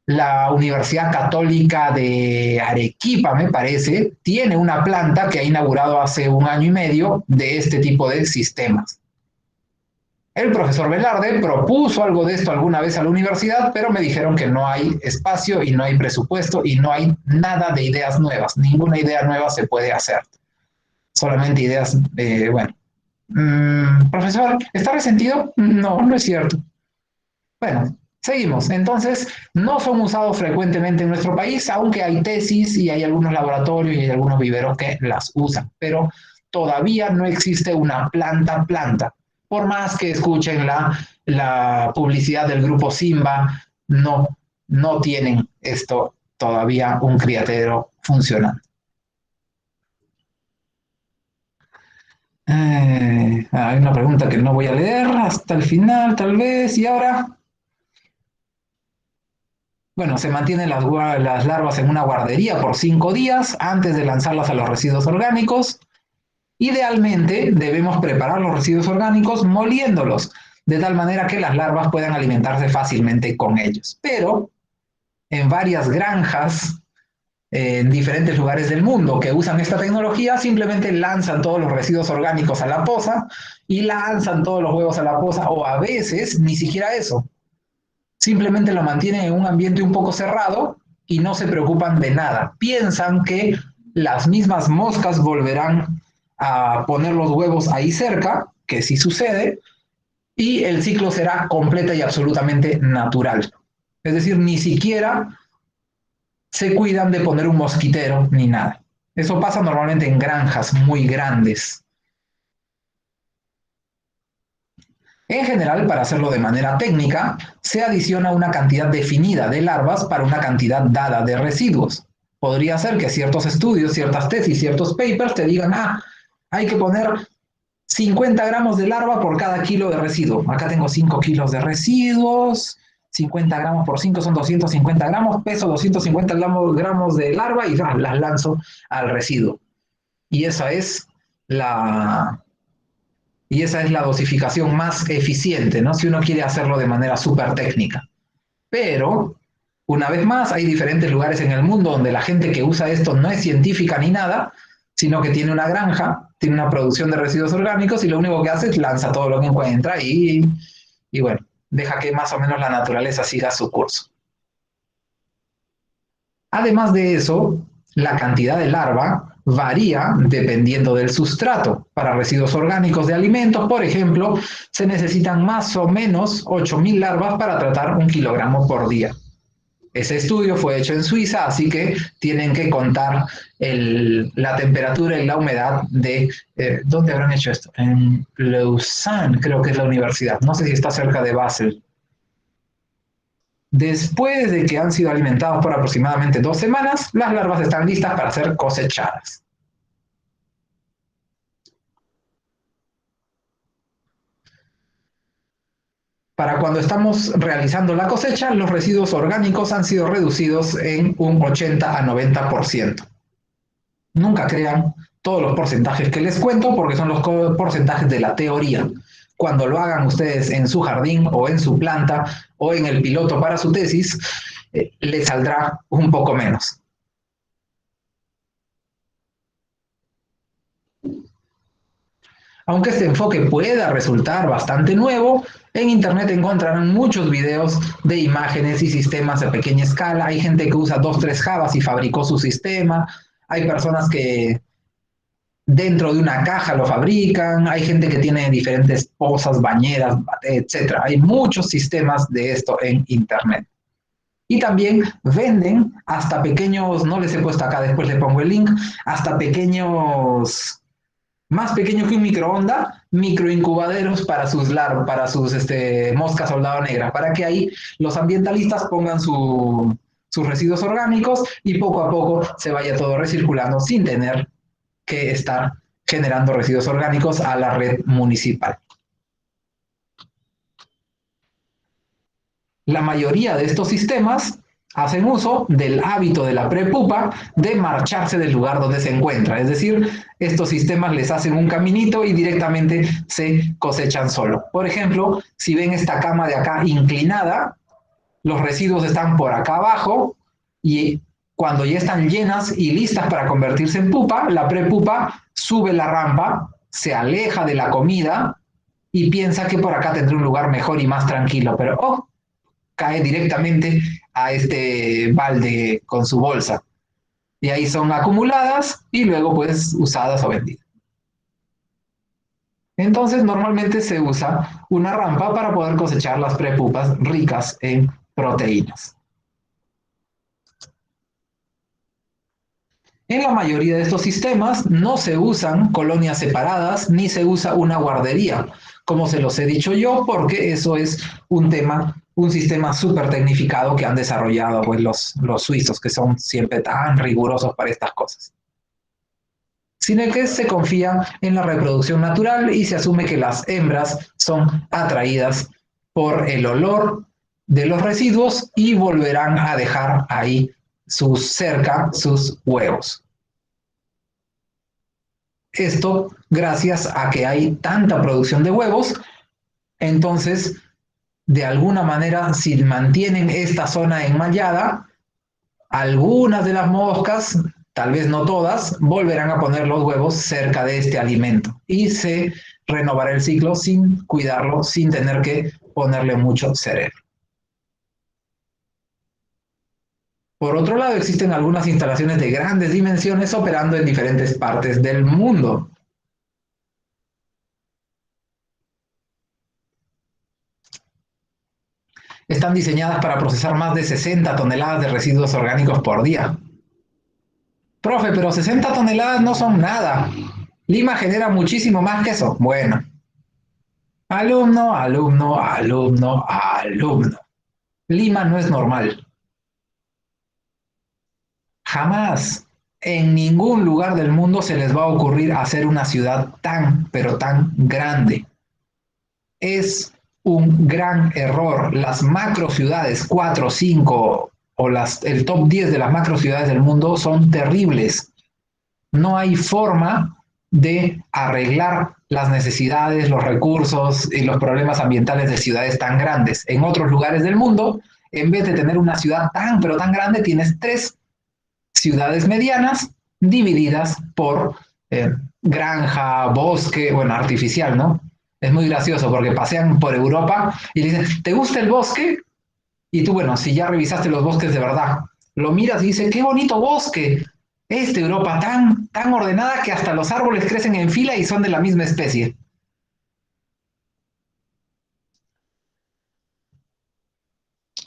La Universidad Católica de Arequipa, me parece, tiene una planta que ha inaugurado hace 1 año y medio de este tipo de sistemas. El profesor Velarde propuso algo de esto alguna vez a la universidad, pero me dijeron que no hay espacio y no hay presupuesto y no hay nada de ideas nuevas. Ninguna idea nueva se puede hacer. Solamente ideas, bueno. Profesor, ¿está resentido? No, no es cierto. Bueno, seguimos. Entonces, no son usados frecuentemente en nuestro país, aunque hay tesis y hay algunos laboratorios y hay algunos viveros que las usan, pero todavía no existe una planta. Por más que escuchen la publicidad del grupo Simba, no tienen esto todavía un criadero funcionando. Hay una pregunta que no voy a leer hasta el final, tal vez, y ahora. Bueno, se mantienen las larvas en una guardería por 5 días antes de lanzarlas a los residuos orgánicos. Idealmente, debemos preparar los residuos orgánicos moliéndolos, de tal manera que las larvas puedan alimentarse fácilmente con ellos. Pero en varias granjas en diferentes lugares del mundo que usan esta tecnología, simplemente lanzan todos los residuos orgánicos a la poza y lanzan todos los huevos a la poza, o a veces ni siquiera eso. Simplemente lo mantienen en un ambiente un poco cerrado y no se preocupan de nada. Piensan que las mismas moscas volverán a poner los huevos ahí cerca, que sí sucede, y el ciclo será completa y absolutamente natural. Es decir, ni siquiera se cuidan de poner un mosquitero ni nada. Eso pasa normalmente en granjas muy grandes. En general, para hacerlo de manera técnica, se adiciona una cantidad definida de larvas para una cantidad dada de residuos. Podría ser que ciertos estudios, ciertas tesis, ciertos papers te digan, hay que poner 50 gramos de larva por cada kilo de residuo. Acá tengo 5 kilos de residuos, 50 gramos por 5 son 250 gramos, peso 250 gramos de larva y las lanzo al residuo. Y y esa es la dosificación más eficiente, ¿no? Si uno quiere hacerlo de manera súper técnica. Pero, una vez más, hay diferentes lugares en el mundo donde la gente que usa esto no es científica ni nada, sino que tiene una granja, tiene una producción de residuos orgánicos y lo único que hace es lanza todo lo que encuentra y bueno, deja que más o menos la naturaleza siga su curso. Además de eso, la cantidad de larva varía dependiendo del sustrato. Para residuos orgánicos de alimentos, por ejemplo, se necesitan más o menos 8.000 larvas para tratar 1 kilogramo por día. Ese estudio fue hecho en Suiza, así que tienen que contar la temperatura y la humedad de... ¿dónde habrán hecho esto? En Lausanne, creo que es la universidad. No sé si está cerca de Basel. Después de que han sido alimentados por aproximadamente 2 semanas, las larvas están listas para ser cosechadas. Para cuando estamos realizando la cosecha, los residuos orgánicos han sido reducidos en un 80 a 90%. Nunca crean todos los porcentajes que les cuento porque son los porcentajes de la teoría. Cuando lo hagan ustedes en su jardín o en su planta o en el piloto para su tesis, les saldrá un poco menos. Aunque este enfoque pueda resultar bastante nuevo, en Internet encontrarán muchos videos de imágenes y sistemas de pequeña escala. Hay gente que usa 2, 3 Javas y fabricó su sistema. Hay personas que dentro de una caja lo fabrican. Hay gente que tiene diferentes pozas, bañeras, etcétera. Hay muchos sistemas de esto en Internet. Y también venden hasta pequeños, no les he puesto acá, después les pongo el link, hasta pequeños, más pequeños que un microondas, microincubaderos para sus larvas, para sus moscas soldado negra, para que ahí los ambientalistas pongan sus residuos orgánicos y poco a poco se vaya todo recirculando sin tener que estar generando residuos orgánicos a la red municipal. La mayoría de estos sistemas hacen uso del hábito de la prepupa de marcharse del lugar donde se encuentra. Es decir, estos sistemas les hacen un caminito y directamente se cosechan solo. Por ejemplo, si ven esta cama de acá inclinada, los residuos están por acá abajo y cuando ya están llenas y listas para convertirse en pupa, la prepupa sube la rampa, se aleja de la comida y piensa que por acá tendrá un lugar mejor y más tranquilo, pero cae directamente a este balde con su bolsa. Y ahí son acumuladas y luego pues usadas o vendidas. Entonces normalmente se usa una rampa para poder cosechar las prepupas ricas en proteínas. En la mayoría de estos sistemas no se usan colonias separadas ni se usa una guardería, como se los he dicho yo, porque eso es un tema, un sistema súper tecnificado que han desarrollado pues, los suizos, que son siempre tan rigurosos para estas cosas. Sino que se confía en la reproducción natural y se asume que las hembras son atraídas por el olor de los residuos y volverán a dejar ahí cerca sus huevos. Esto gracias a que hay tanta producción de huevos, entonces de alguna manera si mantienen esta zona enmallada, algunas de las moscas, tal vez no todas, volverán a poner los huevos cerca de este alimento y se renovará el ciclo sin cuidarlo, sin tener que ponerle mucho cerebro. Por otro lado, existen algunas instalaciones de grandes dimensiones operando en diferentes partes del mundo. Están diseñadas para procesar más de 60 toneladas de residuos orgánicos por día. Profe, pero 60 toneladas no son nada. Lima genera muchísimo más que eso. Bueno, alumno, alumno, alumno, alumno. Lima no es normal. Jamás en ningún lugar del mundo se les va a ocurrir hacer una ciudad tan, pero tan grande. Es un gran error. Las macro ciudades, 4, 5 o el top 10 de las macro ciudades del mundo son terribles. No hay forma de arreglar las necesidades, los recursos y los problemas ambientales de ciudades tan grandes. En otros lugares del mundo, en vez de tener una ciudad tan, pero tan grande, tienes 3 ciudades medianas divididas por granja, bosque, bueno, artificial, ¿no? Es muy gracioso porque pasean por Europa y le dicen, ¿te gusta el bosque? Y tú, bueno, si ya revisaste los bosques de verdad, lo miras y dices, qué bonito bosque. Europa tan, tan ordenada que hasta los árboles crecen en fila y son de la misma especie.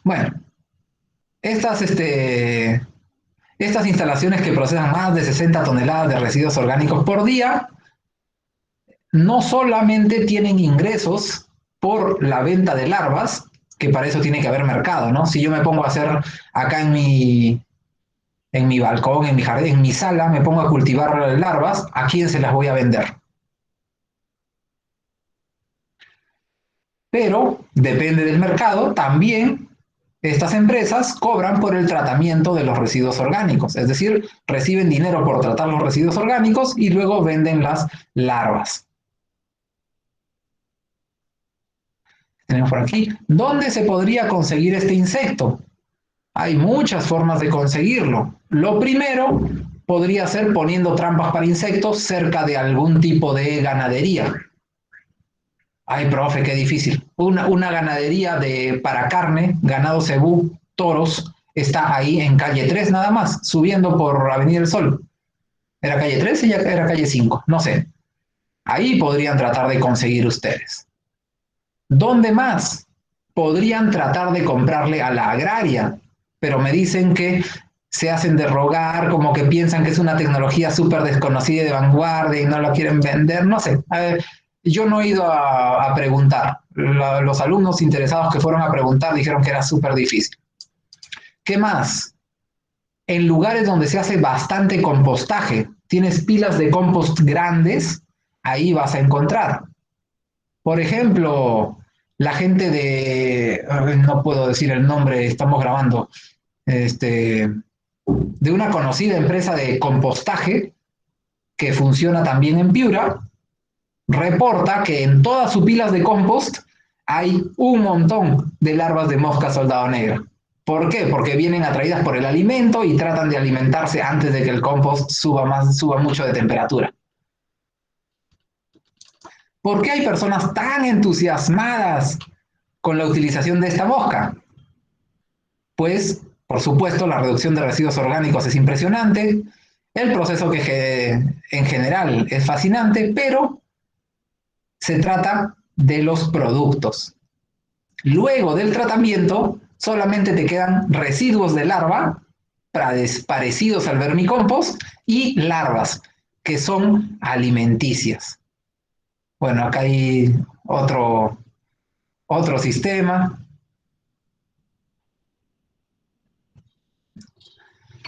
Bueno, estas, estas instalaciones que procesan más de 60 toneladas de residuos orgánicos por día no solamente tienen ingresos por la venta de larvas, que para eso tiene que haber mercado, ¿no? Si yo me pongo a hacer acá en mi balcón, en mi jardín, en mi sala, me pongo a cultivar larvas, ¿a quién se las voy a vender? Pero depende del mercado, también estas empresas cobran por el tratamiento de los residuos orgánicos, es decir, reciben dinero por tratar los residuos orgánicos y luego venden las larvas. Tenemos por aquí, ¿dónde se podría conseguir este insecto? Hay muchas formas de conseguirlo. Lo primero podría ser poniendo trampas para insectos cerca de algún tipo de ganadería. Ay, profe, qué difícil. Una ganadería para carne, ganado cebú, toros, está ahí en calle 3 nada más, subiendo por Avenida del Sol. ¿Era calle 3 y ya era calle 5? No sé. Ahí podrían tratar de conseguir ustedes. ¿Dónde más? Podrían tratar de comprarle a la agraria, pero me dicen que se hacen de rogar, como que piensan que es una tecnología súper desconocida y de vanguardia y no la quieren vender, no sé. A ver, yo no he ido a preguntar. Los alumnos interesados que fueron a preguntar dijeron que era súper difícil. ¿Qué más? En lugares donde se hace bastante compostaje, tienes pilas de compost grandes, ahí vas a encontrar. Por ejemplo, la gente no puedo decir el nombre, estamos grabando, este, de una conocida empresa de compostaje que funciona también en Piura, reporta que en todas sus pilas de compost hay un montón de larvas de mosca soldado negra. ¿Por qué? Porque vienen atraídas por el alimento y tratan de alimentarse antes de que el compost suba mucho de temperatura. ¿Por qué hay personas tan entusiasmadas con la utilización de esta mosca? Pues, por supuesto, la reducción de residuos orgánicos es impresionante, el proceso que en general es fascinante, pero se trata de los productos. Luego del tratamiento, solamente te quedan residuos de larva parecidos al vermicompost y larvas que son alimenticias. Bueno, acá hay otro sistema.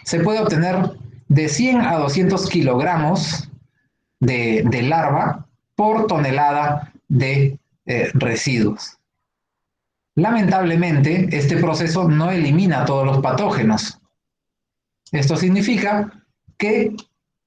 Se puede obtener de 100 a 200 kilogramos de larva por tonelada de residuos. Lamentablemente, este proceso no elimina todos los patógenos. Esto significa que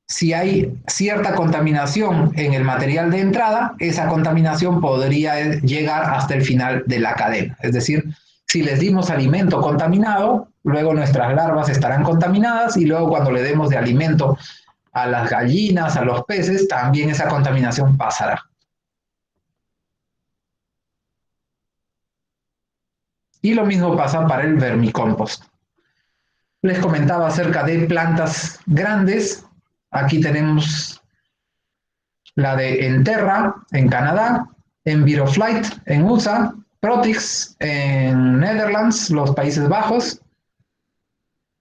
si hay cierta contaminación en el material de entrada, esa contaminación podría llegar hasta el final de la cadena. Es decir, si les dimos alimento contaminado, luego nuestras larvas estarán contaminadas y luego cuando le demos de alimento a las gallinas, a los peces, también esa contaminación pasará. Y lo mismo pasa para el vermicompost. Les comentaba acerca de plantas grandes. Aquí tenemos la de Enterra en Canadá, Enviroflight en USA, Protix en Netherlands, los Países Bajos,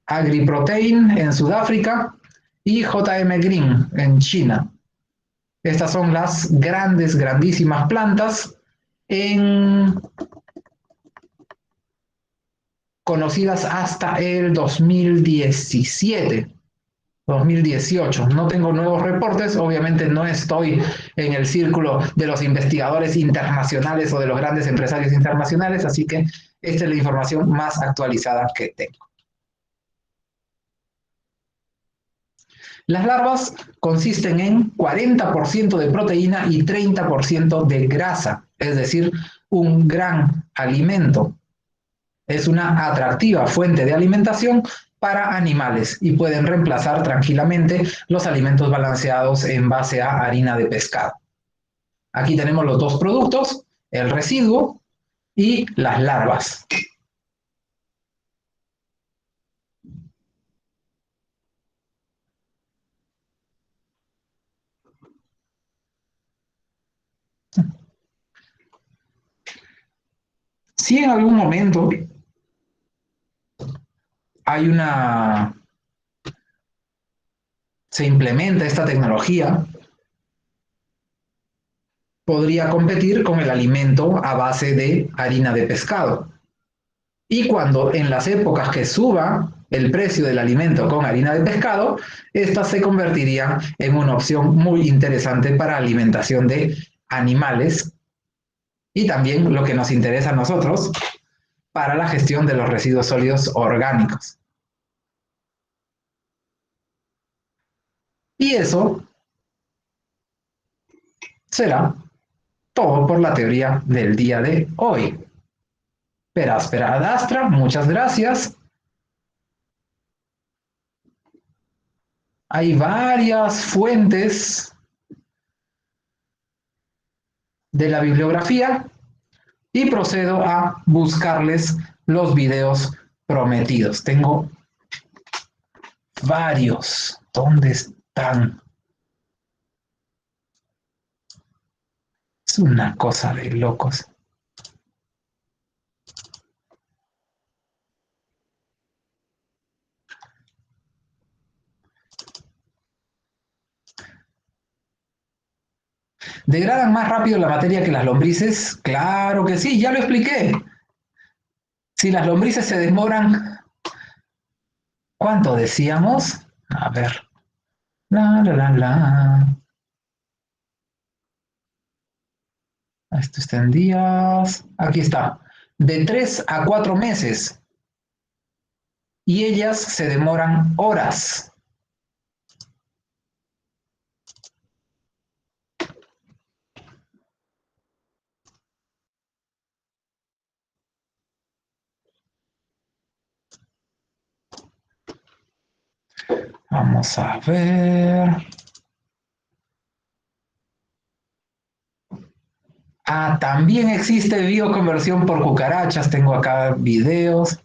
AgriProtein en Sudáfrica y JM Green en China. Estas son las grandísimas plantas conocidas hasta el 2017. 2018. No tengo nuevos reportes, obviamente no estoy en el círculo de los investigadores internacionales o de los grandes empresarios internacionales, así que esta es la información más actualizada que tengo. Las larvas consisten en 40% de proteína y 30% de grasa, es decir, un gran alimento. Es una atractiva fuente de alimentación para animales y pueden reemplazar tranquilamente los alimentos balanceados en base a harina de pescado. Aquí tenemos los dos productos, el residuo y las larvas. Si en algún momento se implementa esta tecnología, podría competir con el alimento a base de harina de pescado. Y cuando en las épocas que suba el precio del alimento con harina de pescado, esta se convertiría en una opción muy interesante para alimentación de animales y también lo que nos interesa a nosotros para la gestión de los residuos sólidos orgánicos. Y eso será todo por la teoría del día de hoy. Espera, Adastra, muchas gracias. Hay varias fuentes de la bibliografía y procedo a buscarles los videos prometidos. Tengo varios. ¿Dónde están? Es una cosa de locos. ¿Degradan más rápido la materia que las lombrices? Claro que sí, ya lo expliqué. Si las lombrices se demoran, ¿cuánto decíamos? A ver. La, la, la, la. Esto está en días. Aquí está. De 3 a 4 meses. Y ellas se demoran horas. Vamos a ver. Ah, también existe bioconversión por cucarachas. Tengo acá videos.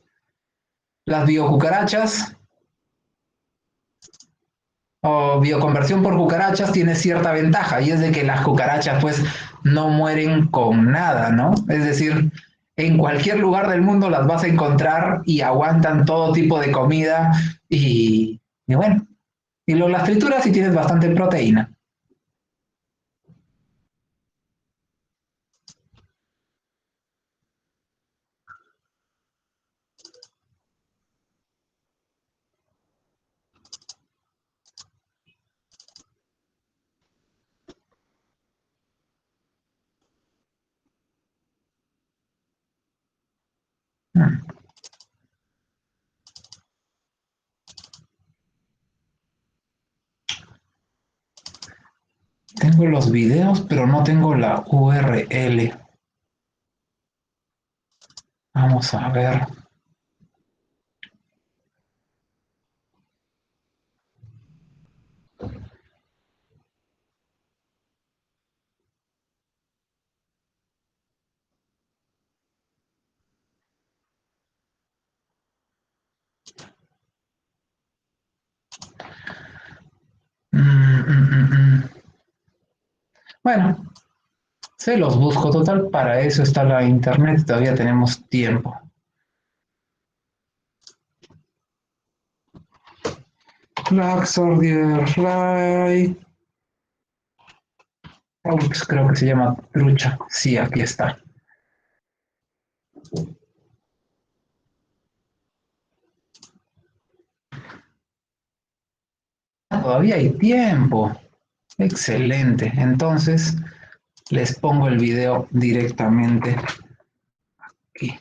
Las biocucarachas o bioconversión por cucarachas tiene cierta ventaja y es de que las cucarachas pues no mueren con nada, ¿no? Es decir, en cualquier lugar del mundo las vas a encontrar y aguantan todo tipo de comida y bueno, y lo las trituras y tienes bastante proteína. Hmm. Tengo los videos, pero no tengo la URL. Vamos a ver. Mm. Bueno, se los busco. Total, para eso está la internet. Todavía tenemos tiempo. Laxordier Ray. Creo que se llama trucha. Sí, aquí está. Todavía hay tiempo. Excelente. Entonces, les pongo el video directamente aquí.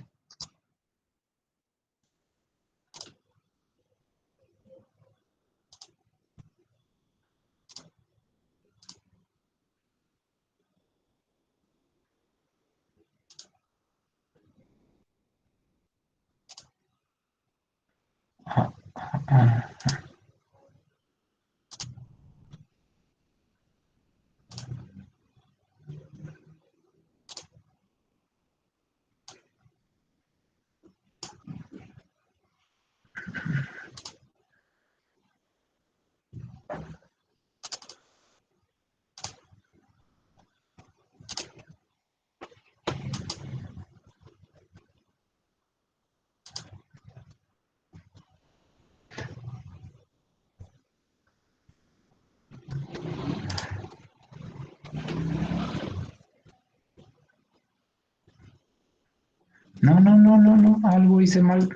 No, no, no, no, no. Algo hice mal.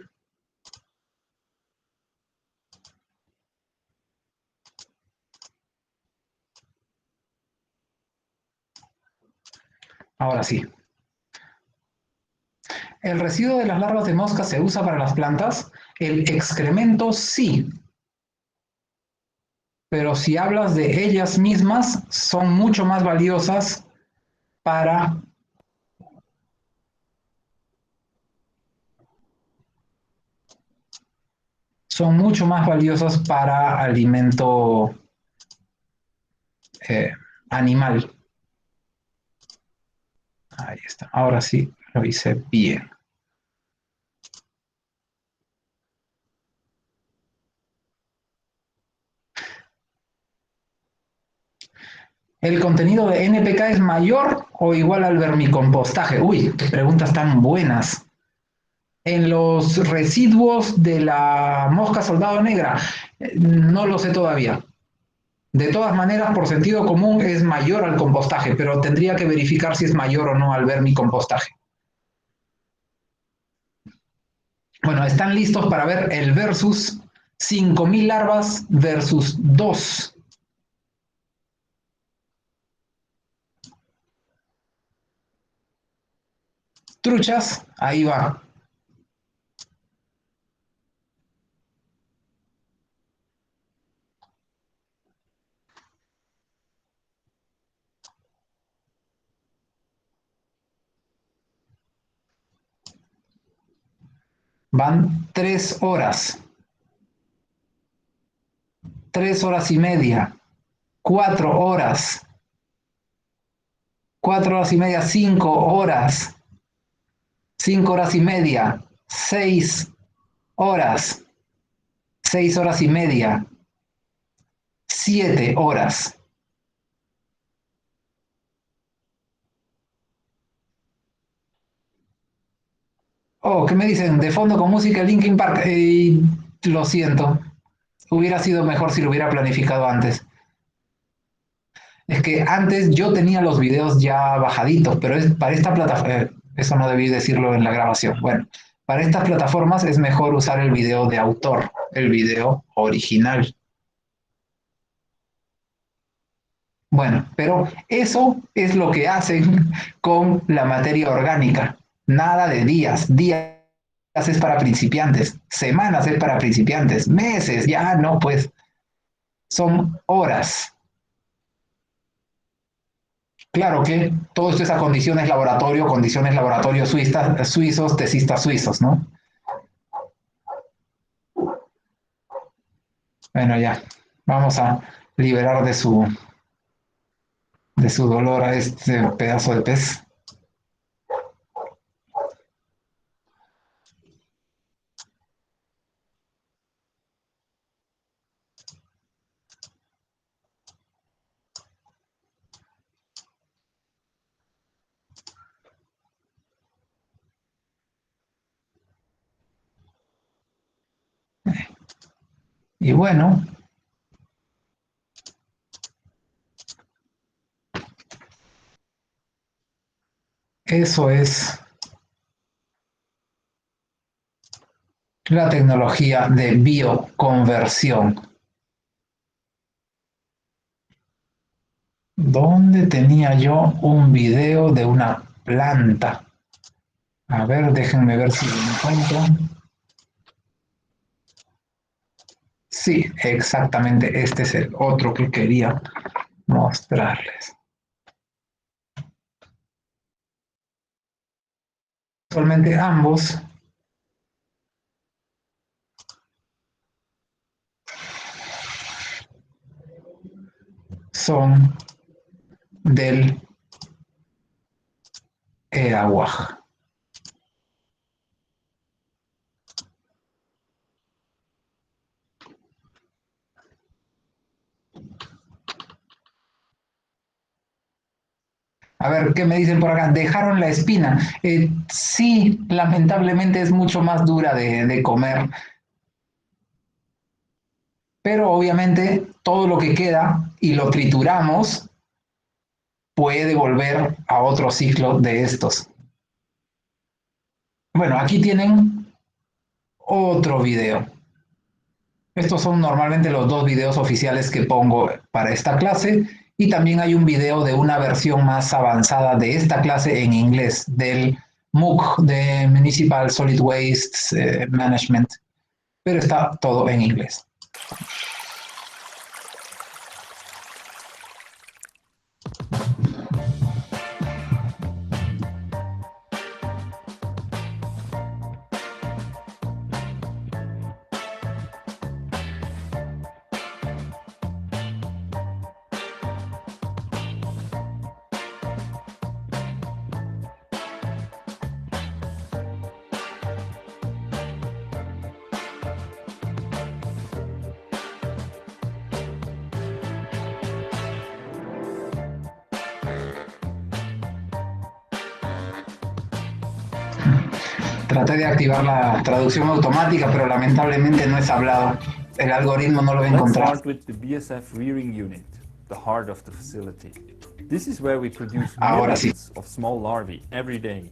Ahora sí. ¿El residuo de las larvas de mosca se usa para las plantas? El excremento sí, pero si hablas de ellas mismas, son mucho más valiosas para, son mucho más valiosas para alimento eh, animal. Ahí está. Ahora sí lo hice bien. ¿El contenido de NPK es mayor o igual al vermicompostaje? Uy, qué preguntas tan buenas. En los residuos de la mosca soldado negra, no lo sé todavía. De todas maneras, por sentido común es mayor al compostaje, pero tendría que verificar si es mayor o no al vermicompostaje. Bueno, están listos para ver el versus 5.000 larvas versus 2 truchas. Ahí va. Van 3 horas, 3 horas y media, 4 horas, 4 horas y media, 5 horas, 5 horas y media, 6 horas, 6 horas y media, 7 horas. Oh, ¿qué me dicen? De fondo con música Linkin Park. Lo siento. Hubiera sido mejor si lo hubiera planificado antes. Es que antes yo tenía los videos ya bajaditos, pero para esta plataforma, eso no debí decirlo en la grabación. Bueno, para estas plataformas es mejor usar el video de autor, el video original. Bueno, pero eso es lo que hacen con la materia orgánica. Nada de días. Días es para principiantes. Semanas es para principiantes. Meses, ya no, pues son horas. Claro que todo esto es a condiciones laboratorio suizos, tesistas suizos, ¿no? Bueno, ya, vamos a liberar de su dolor a este pedazo de pez. Y bueno, eso es la tecnología de bioconversión. ¿Dónde tenía yo un video de una planta? A ver, déjenme ver si lo encuentro. Sí, exactamente, este es el otro que quería mostrarles. Actualmente ambos son del EAWAG. A ver, ¿qué me dicen por acá? Dejaron la espina. Sí, lamentablemente es mucho más dura de comer, pero obviamente todo lo que queda y lo trituramos puede volver a otro ciclo de estos. Bueno, aquí tienen otro video. Estos son normalmente los dos videos oficiales que pongo para esta clase y también hay un video de una versión más avanzada de esta clase en inglés del MOOC de Municipal Solid Waste Management, pero está todo en inglés. Traté de activar la traducción automática, pero lamentablemente no es hablado. El algoritmo no lo va a Let's encontrar. start with the BSF rearing unit, the heart of the facility. This is where we produce Ahora sí. millions of small larvae every day.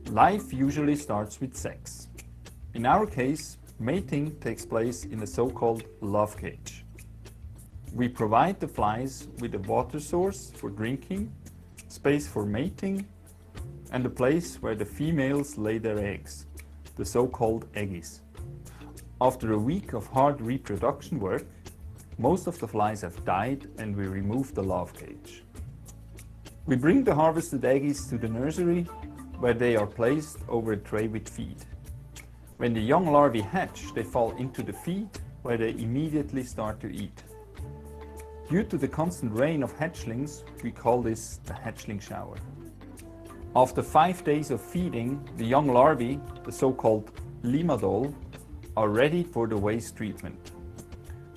Life usually starts with sex. In our case, mating takes place in a so-called love cage. We provide the flies with a water source for drinking, space for mating, and a place where the females lay their eggs, the so-called eggies. After a week of hard reproduction work, most of the flies have died and we remove the love cage. We bring the harvested eggies to the nursery where they are placed over a tray with feed. When the young larvae hatch, they fall into the feed where they immediately start to eat. Due to the constant rain of hatchlings, we call this the hatchling shower. After 5 days of feeding, the young larvae, the so-called limadol, are ready for the waste treatment.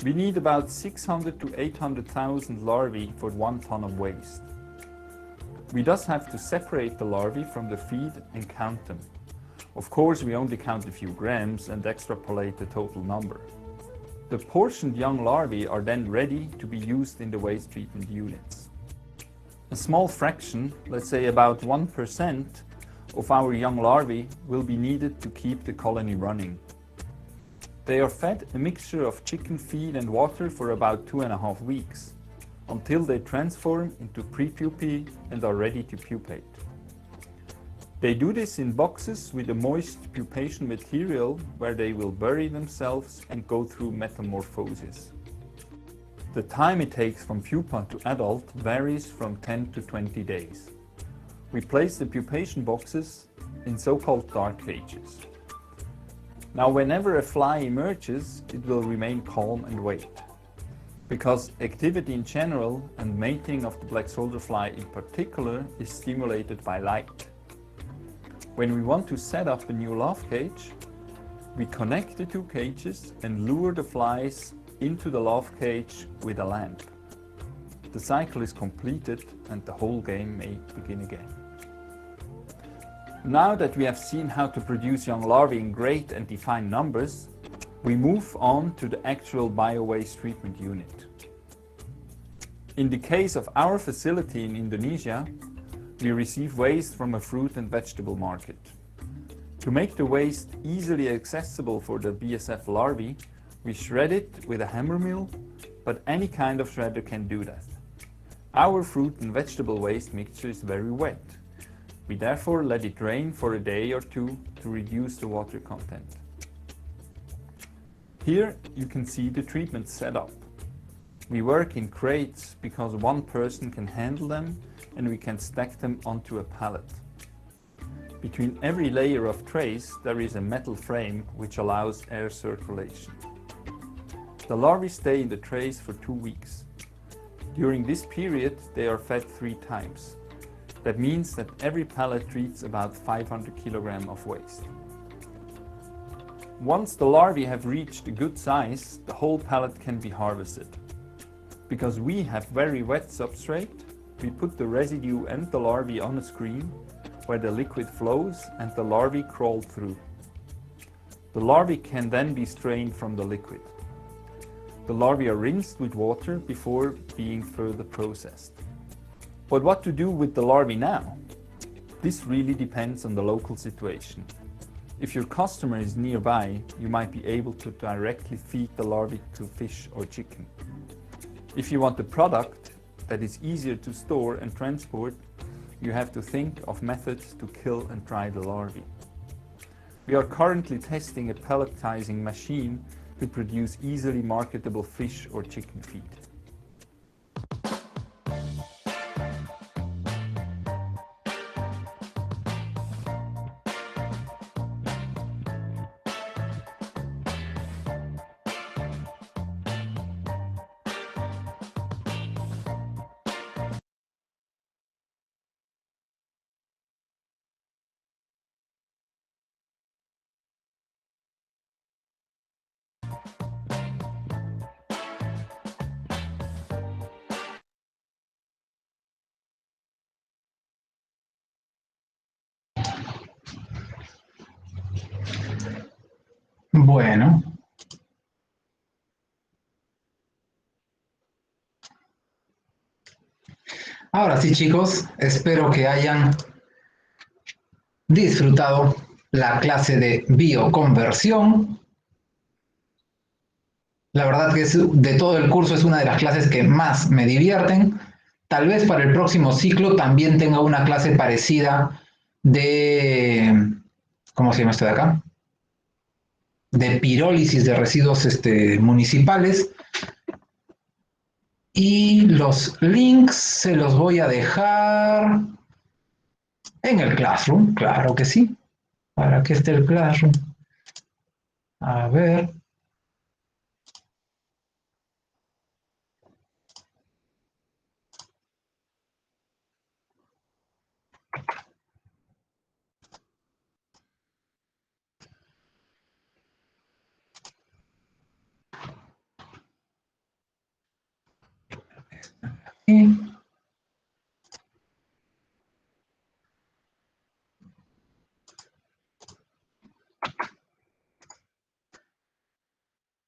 We need about 600 to 800,000 larvae for 1 ton of waste. We thus have to separate the larvae from the feed and count them. Of course, we only count a few grams and extrapolate the total number. The portioned young larvae are then ready to be used in the waste treatment units. A small fraction, let's say about 1% of our young larvae, will be needed to keep the colony running. They are fed a mixture of chicken feed and water for about 2.5 weeks, until they transform into prepupae and are ready to pupate. They do this in boxes with a moist pupation material where they will bury themselves and go through metamorphosis. The time it takes from pupa to adult varies from 10 to 20 days. We place the pupation boxes in so-called dark cages. Now, whenever a fly emerges, it will remain calm and wait, because activity in general and mating of the black soldier fly in particular is stimulated by light. When we want to set up a new love cage, we connect the 2 cages and lure the flies into the love cage with a lamp. The cycle is completed and the whole game may begin again. Now that we have seen how to produce young larvae in great and defined numbers, we move on to the actual bio-waste treatment unit. In the case of our facility in Indonesia, we receive waste from a fruit and vegetable market. To make the waste easily accessible for the BSF larvae, we shred it with a hammer mill, but any kind of shredder can do that. Our fruit and vegetable waste mixture is very wet. We therefore let it drain for a day or 2 to reduce the water content. Here you can see the treatment setup. We work in crates because 1 person can handle them and we can stack them onto a pallet. Between every layer of trays there is a metal frame which allows air circulation. The larvae stay in the trays for 2 weeks. During this period they are fed 3 times. That means that every pallet treats about 500 kilograms of waste. Once the larvae have reached a good size, the whole pallet can be harvested. Because we have very wet substrate, we put the residue and the larvae on a screen where the liquid flows and the larvae crawl through. The larvae can then be strained from the liquid. The larvae are rinsed with water before being further processed. But what to do with the larvae now? This really depends on the local situation. If your customer is nearby, you might be able to directly feed the larvae to fish or chicken. If you want a product that is easier to store and transport, you have to think of methods to kill and dry the larvae. We are currently testing a pelletizing machine to produce easily marketable fish or chicken feed. Bueno, ahora sí, chicos, espero que hayan disfrutado la clase de bioconversión. La verdad que de todo el curso es una de las clases que más me divierten. Tal vez para el próximo ciclo también tenga una clase parecida de, ¿cómo se llama esto de acá? De pirólisis de residuos municipales. Y los links se los voy a dejar en el Classroom, claro que sí. ¿Para qué esté el Classroom? A ver.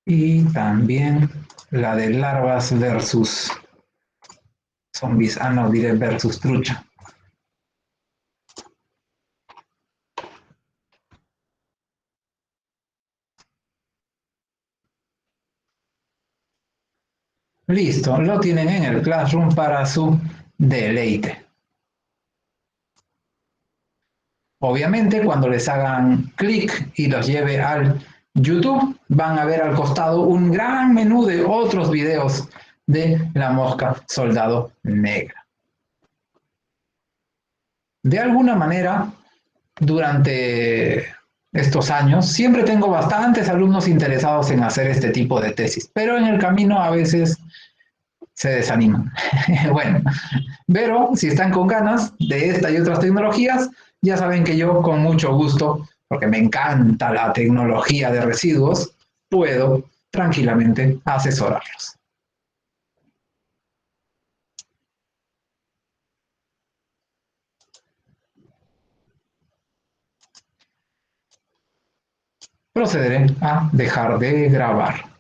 Y también la de larvas versus zombies. Ah, no, diré versus trucha. Listo, lo tienen en el Classroom para su deleite. Obviamente, cuando les hagan clic y los lleve al YouTube, van a ver al costado un gran menú de otros videos de la mosca soldado negra. De alguna manera, durante estos años, siempre tengo bastantes alumnos interesados en hacer este tipo de tesis, pero en el camino a veces se desaniman. Bueno, pero si están con ganas de esta y otras tecnologías, ya saben que yo con mucho gusto, porque me encanta la tecnología de residuos, puedo tranquilamente asesorarlos. Procederé a dejar de grabar.